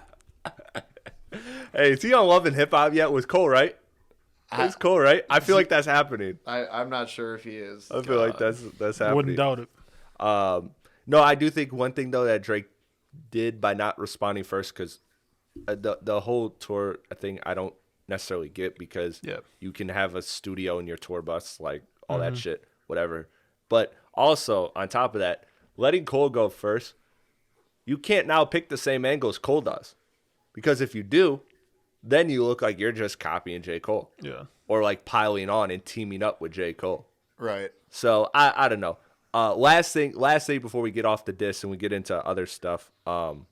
Hey, is he on Love and Hip Hop yet with Cole, right? It's Cole, right? I feel like that's happening. I'm not sure if he is. I feel like that's happening. Wouldn't doubt it. No, I do think one thing though that Drake did by not responding first, because the whole tour thing I don't necessarily get, because you can have a studio in your tour bus, like all that shit, whatever. But also on top of that, letting Cole go first, you can't now pick the same angles Cole does, because if you do, then you look like you're just copying J. Cole. Yeah. Or like piling on and teaming up with J. Cole. Right. So I don't know. Last thing before we get off the diss and we get into other stuff. So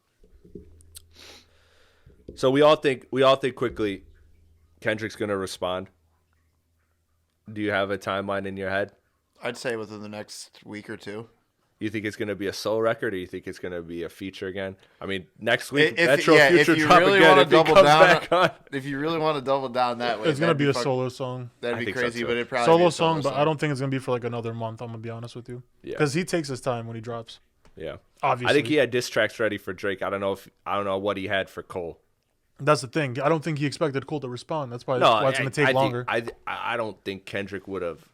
we all think quickly Kendrick's gonna respond. Do you have a timeline in your head? I'd say within the next week or two. You think it's gonna be a solo record, or you think it's gonna be a feature again? I mean, next week If Future you drop really again want if to he double comes down, back on. if you really want to double down that way, It's going to be a solo song. That'd I be think so, crazy, too. but it'd probably be Solo a song, but song. I don't think it's going to be for like another month, I'm going to be honest with you. Yeah. Because he takes his time when he drops. Yeah, Obviously. I think he had diss tracks ready for Drake. I don't know what he had for Cole. That's the thing. I don't think he expected Cole to respond. That's why, No, it's going to take longer. I don't think Kendrick would have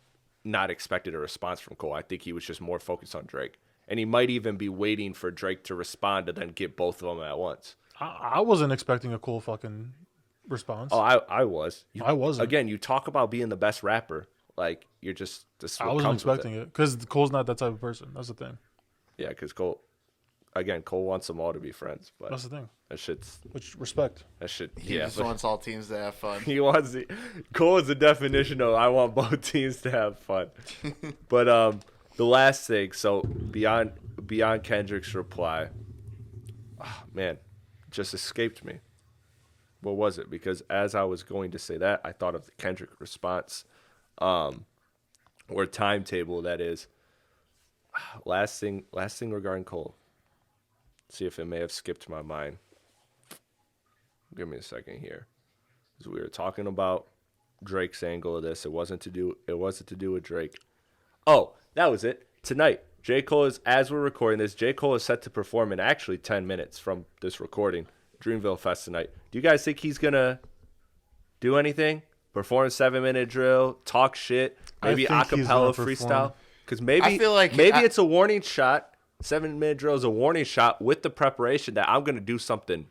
not expected a response from Cole. I think he was just more focused on Drake. And he might even be waiting for Drake to respond to then get both of them at once. I wasn't expecting a Cole fucking response. Oh, I was. I wasn't. Again, you talk about being the best rapper. Like, you're just... This is what I wasn't comes with expecting it. Because Cole's not that type of person. That's the thing. Yeah, because Cole wants them all to be friends. But That's the thing. that shit's... Which, respect. That shit... He Yeah, just but wants all teams to have fun. he wants... Cole is the definition of I want both teams to have fun. But the last thing, so beyond Kendrick's reply, man, just escaped me. What was it? Because as I was going to say that, I thought of the Kendrick response, or timetable. That is, last thing regarding Cole. See if it may have skipped my mind. Give me a second here, because we were talking about Drake's angle of this. It wasn't to do with Drake. Oh, that was it. Tonight, J. Cole is, as we're recording this, J. Cole is set to perform in actually 10 minutes from this recording, Dreamville Fest tonight. Do you guys think he's going to do anything? Perform a 7-minute drill, talk shit, maybe acapella freestyle? Because maybe it's a warning shot. 7-minute drill is a warning shot with the preparation that I'm going to do something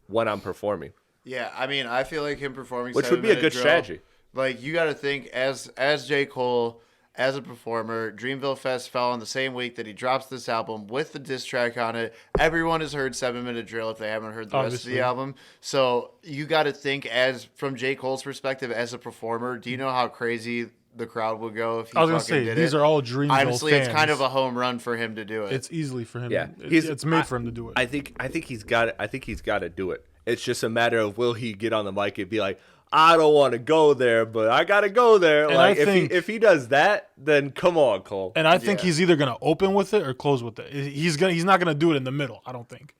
when I'm performing. Yeah, I mean, I feel like him performing, which would be a good strategy. Like, you got to think as J. Cole, as a performer, Dreamville Fest fell on the same week that he drops this album with the diss track on it. Everyone has heard 7-minute drill if they haven't heard the rest of the album. So you got to think, as from J. Cole's perspective as a performer, do you know how crazy the crowd would go if he fucking did it? I was going to say, these are all Dreamville Honestly, fans. It's kind of a home run for him to do it. It's easily for him. Yeah. It's made for him to do it. I think he's got it. I think he's got to do it. It's just a matter of, will he get on the mic and be like, I don't want to go there, but I got to go there. And like, if he does that, then come on, Cole. And I think he's either going to open with it or close with it. He's not going to do it in the middle, I don't think.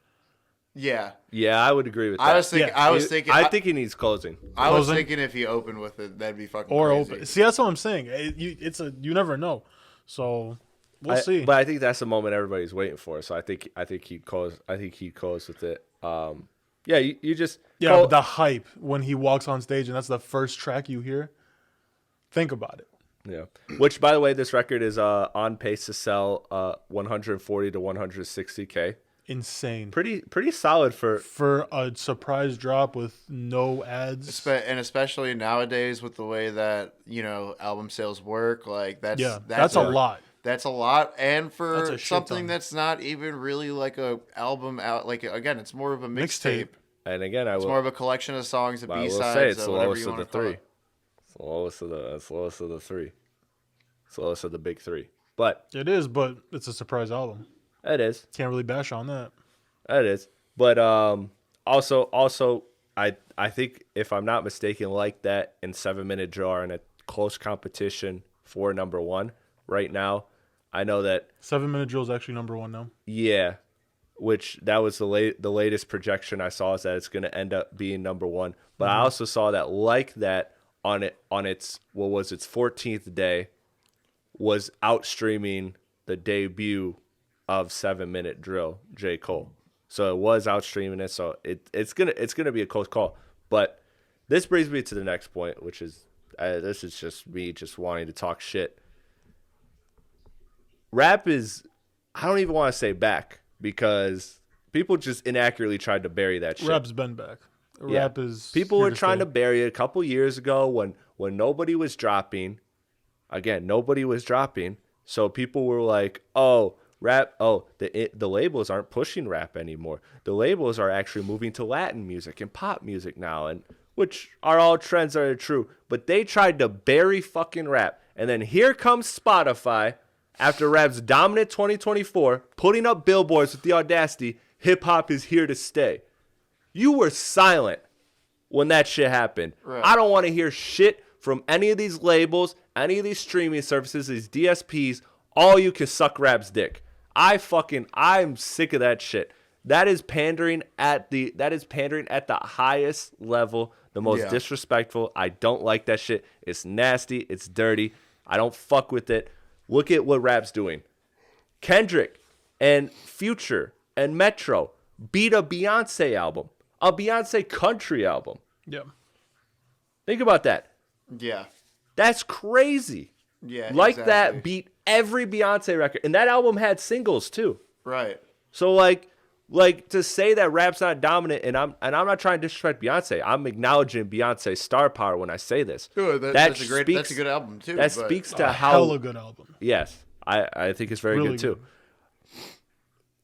Yeah. Yeah, I would agree with that. I think he needs closing. I was thinking if he opened with it, that'd be fucking crazy. Open. See, that's what I'm saying. You never know. So we'll see. But I think that's the moment everybody's waiting for. So I think he goes with it. Yeah, you just but the hype when he walks on stage and that's the first track you hear. Think about it. Yeah. Which, by the way, this record is on pace to sell 140 to 160K. Insane. Pretty solid for a surprise drop with no ads. And especially nowadays with the way that, album sales work, like that's a lot. That's a lot, and for something that's not even really like a album out. Like, again, it's more of a mixtape. And again, it's more of a collection of songs, and B-sides. I will say it's the whatever lowest you of the three. It's the lowest of the three. It's the lowest of the big three. But it is, but it's a surprise album. It is. Can't really bash on that. It is. But also, I think, if I'm not mistaken, like that in 7-minute draw in a close competition for number one right now. I know that 7-minute drill is actually number one now. Yeah, which that was the latest projection I saw, is that it's going to end up being number one. But I also saw that like that on its 14th day was outstreaming the debut of 7-minute drill, J. Cole. So it was outstreaming it. So it's gonna be a close call. But this brings me to the next point, which is this is just me just wanting to talk shit. Rap is, I don't even want to say back, because people just inaccurately tried to bury that shit. Rap's been back. Rap is. People were trying to bury it a couple years ago when nobody was dropping. Again, nobody was dropping. So people were like, oh, rap, the labels aren't pushing rap anymore. The labels are actually moving to Latin music and pop music now, and which are all trends that are true. But they tried to bury fucking rap. And then here comes Spotify, after rap's dominant 2024, putting up billboards with the audacity, hip-hop is here to stay. You were silent when that shit happened. Right. I don't want to hear shit from any of these labels, any of these streaming services, these DSPs. All you can suck rap's dick. I'm sick of that shit. That is pandering at the highest level, the most disrespectful. I don't like that shit. It's nasty. It's dirty. I don't fuck with it. Look at what rap's doing. Kendrick and Future and Metro beat a Beyonce album, a Beyonce country album. Yeah. Think about that. Yeah. That's crazy. Yeah. Like exactly. That beat every Beyonce record. And that album had singles too. Right. So like to say that rap's not dominant, and I'm not trying to disrespect Beyonce. I'm acknowledging Beyonce's star power when I say this. Sure, that's a good album too. That speaks to how hella good album. Yes, I think it's very really good too.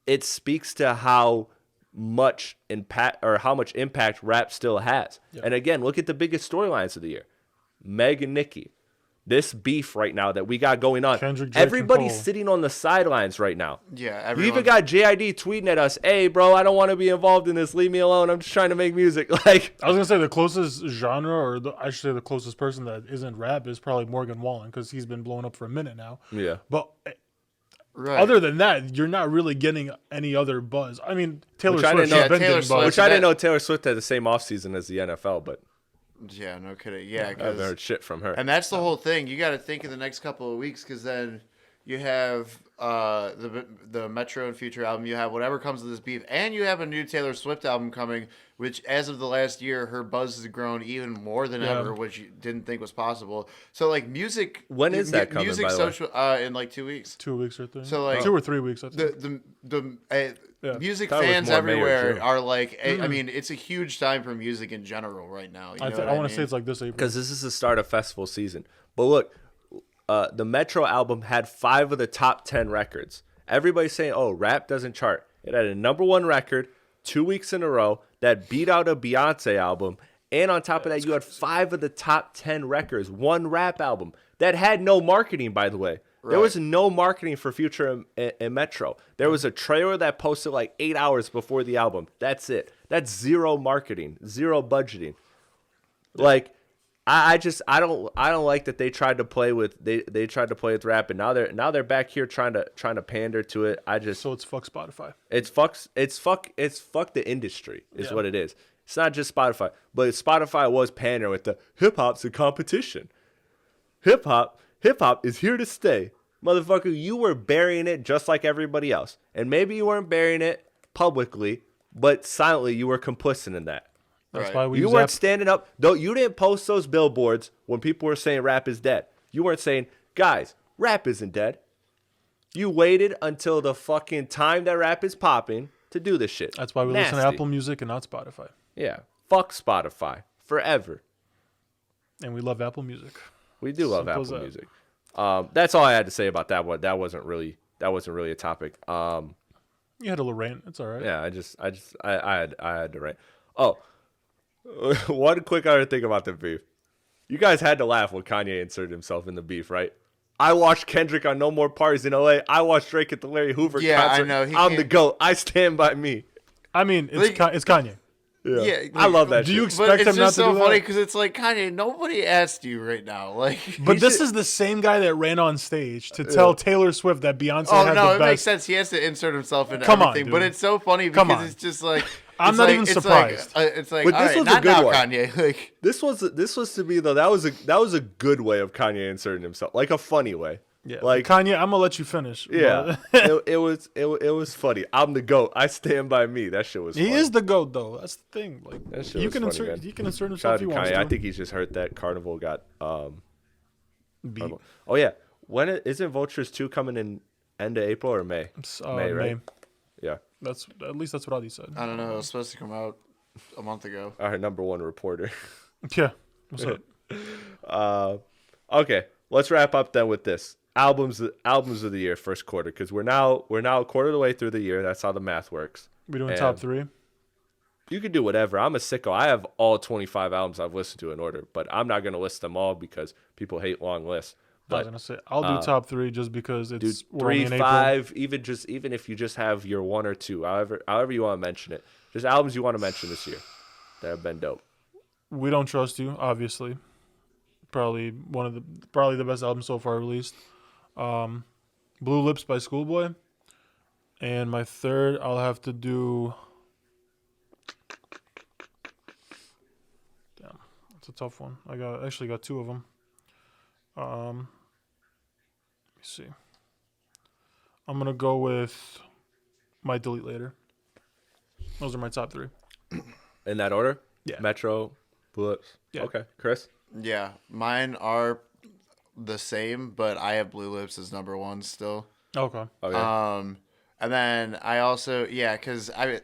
It speaks to how much impact rap still has. Yep. And again, look at the biggest storylines of the year: Meg and Nicki, this beef right now that we got going on. Kendrick, Drake, and Everybody's Cole. sitting on the sidelines right now. Yeah, You even got JID tweeting at us, "Hey, bro, I don't want to be involved in this. Leave me alone. I'm just trying to make music." Like, I was gonna say the closest genre, or I should say the closest person that isn't rap is probably Morgan Wallen because he's been blowing up for a minute now. yeah. But right. other than that, you're not really getting any other buzz. I mean, Taylor Which I Swift, didn't know- she's been Taylor getting Swift- buzz. Which I didn't know Taylor Swift had the same offseason as the NFL, but Yeah, no kidding. Yeah, I haven't heard shit from her. and that's the whole thing. You got to think in the next couple of weeks because then you have the Metro and Future album. You have whatever comes of this beef, and you have a new Taylor Swift album coming. Which, as of the last year, her buzz has grown even more than ever, which you didn't think was possible. So, like music, When is that coming, Music by the way? social in like 2 weeks. 2 weeks or 3. So, like, 2 or 3 weeks. I think. The music Thought it was fans more May or everywhere June. are like, I mean, it's a huge time for music in general right now. You know what I want to mean? say it's like this April. Because this is the start of festival season. But look, the Metro album had 5 of the top 10 records. Everybody's saying, "Oh, rap doesn't chart." It had a #1 record 2 weeks in a row that beat out a Beyonce album, and on top of that, you had 5 of the top 10 records, 1 rap album that had no marketing. By the way, there was no marketing for Future and Metro. There was a trailer that posted like 8 hours before the album. That's it. That's zero marketing, zero budgeting. Like, I don't like that they tried to play with they tried to play with rap, and now they're back here trying to pander to it. So it's fuck Spotify. It's fuck the industry is what it is. It's not just Spotify, but Spotify was pandering with the hip hop's a competition. Hip hop is here to stay. Motherfucker, you were burying it just like everybody else. And maybe you weren't burying it publicly, but silently you were complicit in that. That's Right. why we You use weren't standing up. Though you didn't post those billboards when people were saying rap is dead. You weren't saying, "Guys, rap isn't dead." You waited until the fucking time that rap is popping to do this shit. That's why we listen to Nasty. Apple Music and not Spotify. Yeah. Fuck Spotify forever. And we love Apple Music. We do love Simple as Apple that. Music. That's all I had to say about that one. That wasn't really a topic. You had a little rant. It's all right. Yeah, I had to rant. Oh, one quick other thing about the beef. You guys had to laugh when Kanye inserted himself in the beef, right? I watched Kendrick on No More Parties in LA. I watched Drake at the Larry Hoover Yeah, I concert. know. I'm the can't- GOAT. I stand by me. I mean, it's Like- it's Kanye. Yeah, Yeah, I love that do shit. you But expect it's him not just to so do funny that? because it's like Kanye. Nobody asked you right now. Like, But this is the same guy that ran on stage to tell Taylor Swift that Beyonce oh had no, the it best. makes sense. He has to insert himself into Come on, everything. But dude. it's so funny Come because on. it's just like I'm it's not like- even it's surprised. Like, it's like, But all this right, was a not good now, one. Kanye. Like, This was to me though. That was a good way of Kanye inserting himself, like a funny way. Yeah, like Kanye, I'm gonna let you finish. yeah, but- it was funny. I'm the GOAT. I stand by me. That shit was. he funny. is the GOAT though. That's the thing. Like That shit you was can funny, insert, man. he can insert Shout himself out if to he wants Kanye. to. I think he's just hurt that Carnival got Beat. Oh yeah, isn't Vultures 2 coming in end of April or May? May, right? May. Yeah. That's at least that's what Adi said. I don't know. It was supposed to come out a month ago. Our #1 reporter. Yeah. What's up? Okay, let's wrap up then with this albums of the year first quarter because we're now a quarter of the way through the year. That's how the math works. We doing And top 3? You can do whatever. I'm a sicko. I have all 25 albums I've listened to in order, but I'm not gonna list them all because people hate long lists. I was But gonna say I'll do top 3 just because do it's we're only 3, in April. 5, even if you just have your 1 or 2, however you want to mention it. Just albums you want to mention this year that have been dope. We Don't Trust You, obviously. Probably the best album so far released. Blue Lips by Schoolboy. And my third, I'll have to do. Damn, that's a tough one. I actually got 2 of them. Let me see. I'm gonna go with My Delete Later. Those are my top 3. In that order? Yeah. Metro, Blue Lips. Yeah. Okay, Chris. Yeah, mine are the same, but I have Blue Lips as #1 still. Okay. Oh yeah. And then I also, because I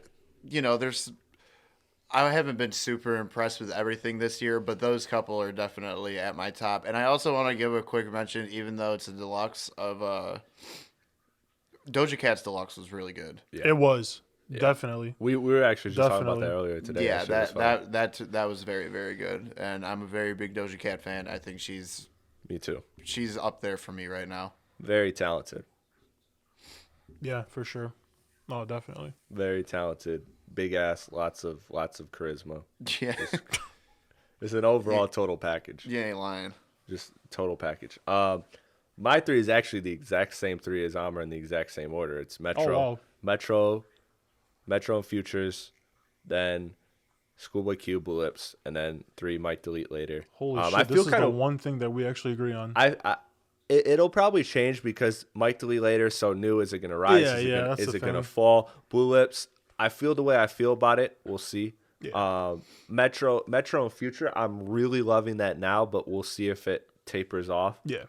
haven't been super impressed with everything this year, but those couple are definitely at my top. And I also want to give a quick mention, even though it's a deluxe of Doja Cat's deluxe was really good. Yeah. It was. Definitely. We were actually just talking about Definitely. that earlier today. Yeah, shit was fire. that was very, very good. And I'm a very big Doja Cat fan. I think she's Me too. She's up there for me right now. Very talented. Yeah, for sure. No, definitely. Very talented. Big ass. Lots of charisma. Yeah, It's an overall total package. you ain't lying. Just total package. My 3 is actually the exact same 3 as Amer in the exact same order. It's Metro, wow. Metro and Futures, then Schoolboy Q, Blue Lips, and then 3 might delete later. Holy shit! I This feel is kind the of one thing that we actually agree on. it'll probably change because Mike delete later. So new, is it gonna rise? Yeah, Is it gonna fall? Blue Lips. I feel the way I feel about it. We'll see. Yeah. Metro and Future. I'm really loving that now, but we'll see if it tapers off. Yeah.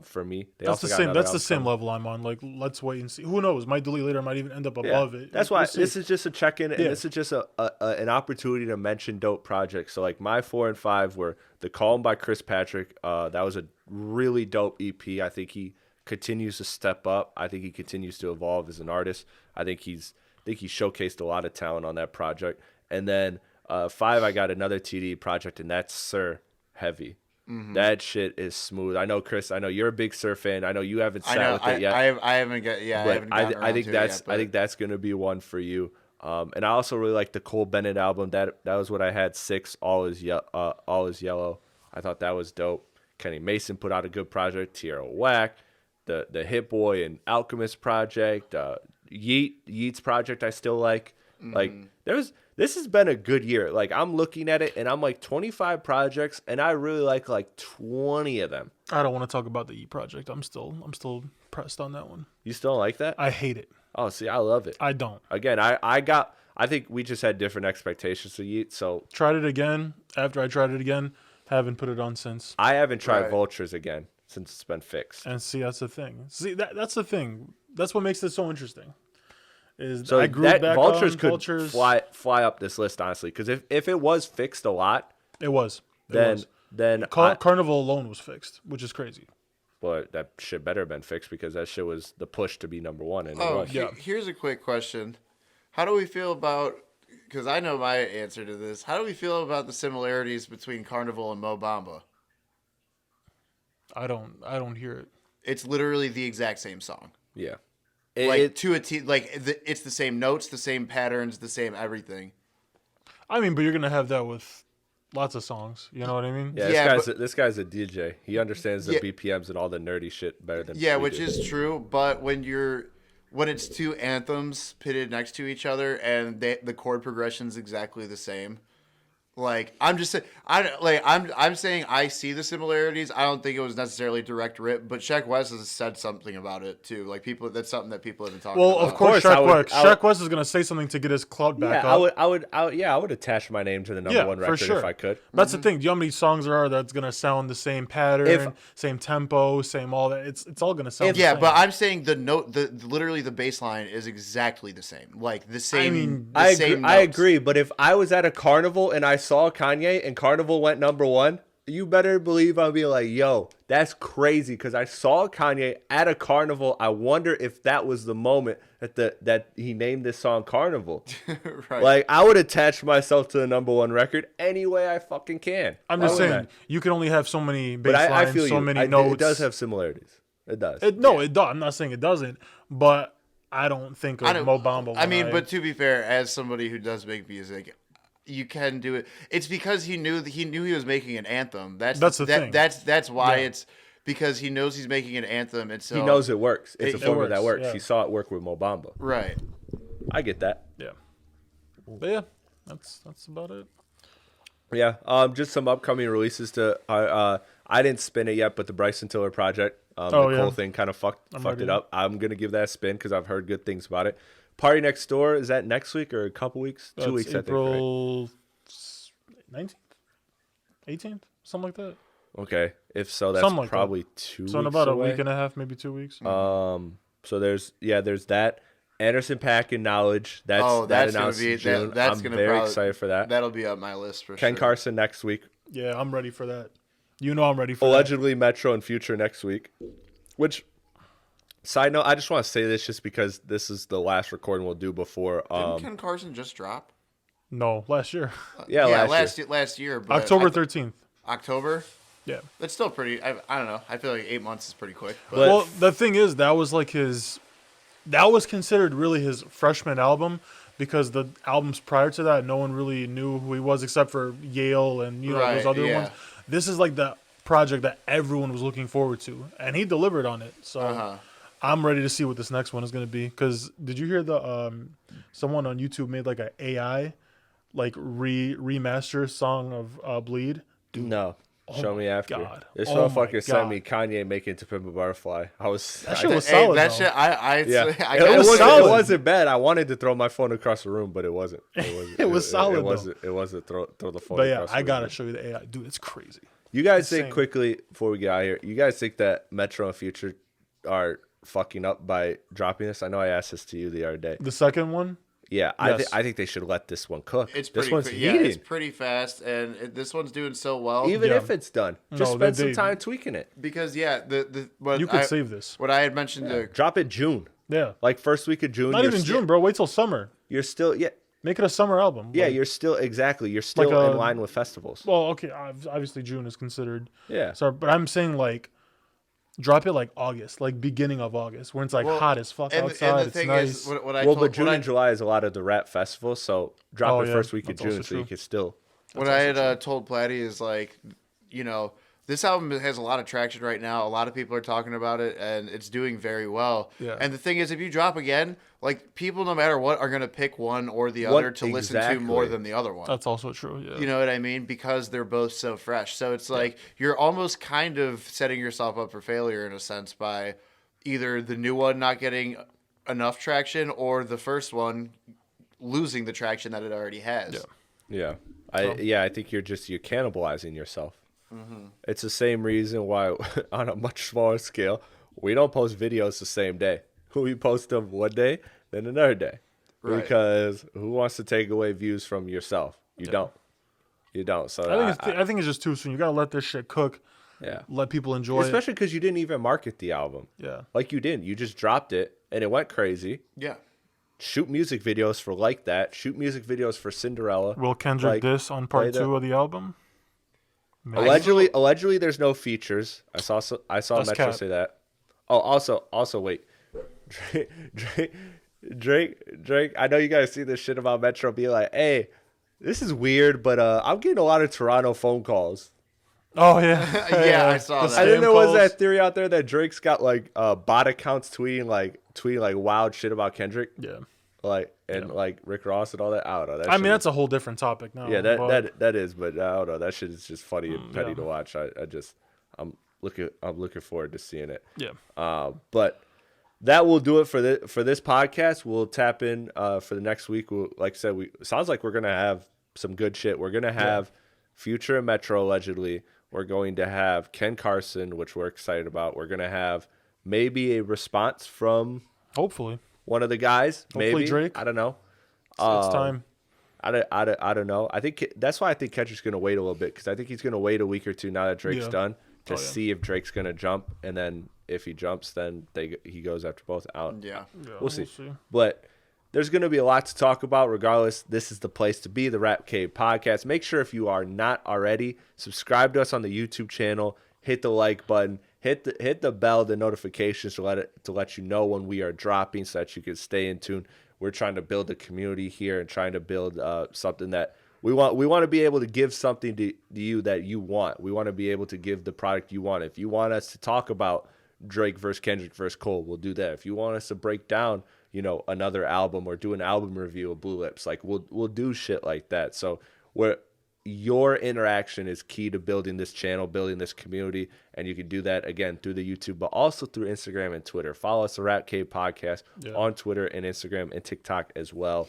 For me, That's the same. That's the same level I'm on. Like, let's wait and see. Who knows? Might delete later. Might even end up above it. That's why We'll see. this is just a check-in, and this is just an opportunity to mention dope projects. So like my 4 and 5 were The Calm by Chris Patrick. That was a really dope EP. I think he continues to step up. I think he continues to evolve as an artist. I think he showcased a lot of talent on that project. And then 5, I got another TD project, and that's Sir Heavy. Mm-hmm. That shit is smooth. I know, Chris. I know you're a big Surf fan. I know you haven't sat with it yet. I haven't got. Yeah, but I think I think that's gonna be one for you. And I also really like the Cole Bennett album. That was what I had 6. All is Yellow. I thought that was dope. Kenny Mason put out a good project. Tierra Whack, the Hit Boy and Alchemist project. Yeat's project I still like. Like this has been a good year. Like I'm looking at it and I'm like 25 projects and I really like 20 of them. I don't want to talk about the E project. I'm still pressed on that one. You still don't like that? I hate it. Oh, see, I love it. I don't. Again, I think we just had different expectations of Yeet. So tried it again. After I tried it again, haven't put it on since. I haven't tried Vultures again since it's been fixed. And see, that's the thing. See, that's the thing. That's what makes it so interesting. Is so I grew that back Vultures on could Vultures. fly up this list, honestly, because if it was fixed a lot, it was. Then Carnival alone was fixed, which is crazy. But that shit better have been fixed because that shit was the push to be number 1. And here's a quick question: how do we feel about? Because I know my answer to this. How do we feel about the similarities between Carnival and Mo Bamba? I don't hear it. It's literally the exact same song. Yeah. To a T, it's the same notes, the same patterns, the same everything. I mean, but you're gonna have that with lots of songs. You know what I mean? Yeah, this guy's a DJ. He understands the BPMs and all the nerdy shit better than which is true. But when it's 2 anthems pitted next to each other and the chord progression's exactly the same. Like I'm just saying, I'm saying I see the similarities. I don't think it was necessarily direct rip, but Shaq West has said something about it too. Like that's something that people have been talking about. Well, of course, Shaq West is gonna say something to get his clout back up. I would attach my name to the number 1 record if I could. That's the thing. Do you know how many songs there are that's gonna sound the same pattern, same tempo, same all that? It's all gonna sound. the same. But I'm saying literally the bass line is exactly the same. Like the same. I agree. But if I was at a carnival and I saw Kanye and Carnival went number 1, you better believe I'll be like, yo, that's crazy because I saw Kanye at a carnival. I wonder if that was the moment that he named this song Carnival. Right. Like I would attach myself to the number 1 record any way I fucking can. I'm just saying you can only have so many bass lines, many notes. It does have similarities. It does. It does. I'm not saying it doesn't, but I don't think of Mo Bamba. But to be fair, as somebody who does make music, you can do it. It's because he knew he was making an anthem. That's the thing. That's why it's because he knows he's making an anthem, and so he knows it works. It's a formula that works. Yeah. He saw it work with Mo Bamba. Right. I get that. Yeah. But yeah, that's about it. Yeah. Just some upcoming releases to. I didn't spin it yet, but the Bryson Tiller project, the Cole thing kind of fucked it up. I'm gonna give that a spin because I've heard good things about it. Party Next Door, is that next week or a couple weeks? 2 weeks, April I think, right? 19th? 18th? Something like that. Okay. If so, that's like probably that. 2 weeks So in about away. a week and a half, maybe 2 weeks. So there's that. Anderson .Paak and Knowledge. That's gonna be June. that's I'm gonna very probably, excited for that. That'll be on my list for Ken sure. Carson next week. Yeah, I'm ready for that. You know I'm ready for Allegedly Metro and Future next week. Which, side note, I just want to say this just because this is the last recording we'll do before. Didn't Ken Carson just drop? No, last year. Last year. Last year. But October 13th. October? Yeah. It's still pretty. I don't know. I feel like 8 months is pretty quick. But But- Well, the thing is, that was like that was considered really his freshman album because the albums prior to that, no one really knew who he was except for Yale and those Right, other yeah. ones. This is like the project that everyone was looking forward to, and he delivered on it. So I'm ready to see what this next one is going to be. Because did you hear the someone on YouTube made like an AI like remaster song of Bleed? No. Show me after. God. This Oh my motherfucker sent God. me Kanye making To Pimp a Butterfly. That shit I- was hey, solid. that though. shit. I Yeah, I it, kinda was wasn't, solid. it wasn't bad. I wanted to throw my phone across the room, but it wasn't. It was solid, It though. wasn't. It wasn't throw the phone. But yeah, across the I room. gotta show you the AI, dude. It's crazy. You guys Insane. think quickly before we get out of here? You guys think that Metro and Future are fucking up by dropping this? I know I asked this to you the other day. The second one, Yeah, Yes. I think they should let this one cook. It's this pretty one's quick. heating. Yeah, it's pretty fast, and this one's doing so well. Even Yeah. if it's done, just No, spend they- some time tweaking it. Because the what you could I, save this. what I had mentioned to Drop it June, Yeah, like first week of June. not you're even still- June, bro. Wait till summer. You're still Make it a summer album. yeah. Like, You're still You're still Like in line with festivals. well, okay. Obviously, June is considered. Yeah. Sorry, but I'm saying like, drop it like August, like beginning of August, when it's like Well, hot as fuck and, outside. and the It's thing nice. is, what I Well, told, but June what and July is a lot of the rap festivals, so drop Oh, it yeah. first week of That's June, also so you true. can still. What I had told Platte is like, this album has a lot of traction right now. A lot of people are talking about it, and it's doing very well. Yeah. And the thing is, if you drop again, like people, no matter what, are gonna pick one or the other to listen to more exactly. than the other one. That's also true. Yeah. You know what I mean? Because they're both so fresh. So it's like you're almost kind of setting yourself up for failure in a sense by either the new one not getting enough traction or the first one losing the traction that it already has. Yeah. Yeah, I think you're cannibalizing yourself. It's the same reason why, on a much smaller scale, we don't post videos the same day. We post them one day, then another day, Right. because who wants to take away views from yourself? You don't. You don't. So I think it's just too soon. You gotta let this shit cook. yeah, Let people enjoy it. especially because you didn't even market the album. Yeah. Like you didn't. You just dropped it, and it went crazy. Yeah. Shoot music videos for Like That. Shoot music videos for Cinderella. Will Kendrick Like, diss on play part the- 2 of the album? Maybe. Allegedly, there's no features. I saw That's Metro cap. say that. Oh, also, wait, Drake. I know you guys see this shit about Metro being like, "Hey, this is weird, but I'm getting a lot of Toronto phone calls." Oh yeah. Yeah, I saw The that. I think spam there was calls. that theory out there that Drake's got like bot accounts tweeting like wild shit about Kendrick, Yeah. like Rick Ross and all that. I don't know. That I shit mean, is- that's a whole different topic now. yeah, but that is, but I don't know. That shit is just funny and petty yeah. to watch. I'm looking forward to seeing it. yeah. But that will do it for this podcast. We'll tap in for the next week. Like I said, sounds like we're gonna have some good shit. We're gonna have Future and Metro allegedly. We're going to have Ken Carson, which we're excited about. We're gonna have maybe a response from Hopefully. one of the guys. Hopefully maybe Drake. I don't know. It's time. I don't know. I think that's why I think Kendrick's gonna wait a little bit because I think he's gonna wait a week or two now that Drake's Yeah. done to Oh, yeah. see if Drake's gonna jump, and then if he jumps, then he goes after both out. Yeah. Yeah, We'll see. But there's going to be a lot to talk about. Regardless, this is the place to be, the Rap Cave Podcast. Make sure if you are not already, subscribe to us on the YouTube channel. Hit the like button. Hit the bell, the notifications to let you know when we are dropping, so that you can stay in tune. We're trying to build a community here and trying to build something that we want. We want to be able to give something to you that you want. We want to be able to give the product you want. If you want us to talk about Drake versus Kendrick versus Cole, we'll do that. If you want us to break down, another album or do an album review of Blue Lips, like we'll do shit like that. So your interaction is key to building this channel, building this community, and you can do that again through the YouTube, but also through Instagram and Twitter. Follow us, the Rap Cave Podcast, on Twitter and Instagram and TikTok as well.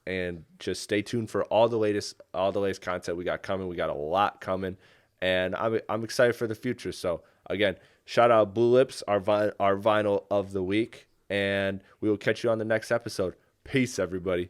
And just stay tuned for all the latest content we got coming. We got a lot coming, and I'm excited for the future. So again, shout out Blue Lips, our vinyl of the week, and we will catch you on the next episode. Peace, everybody.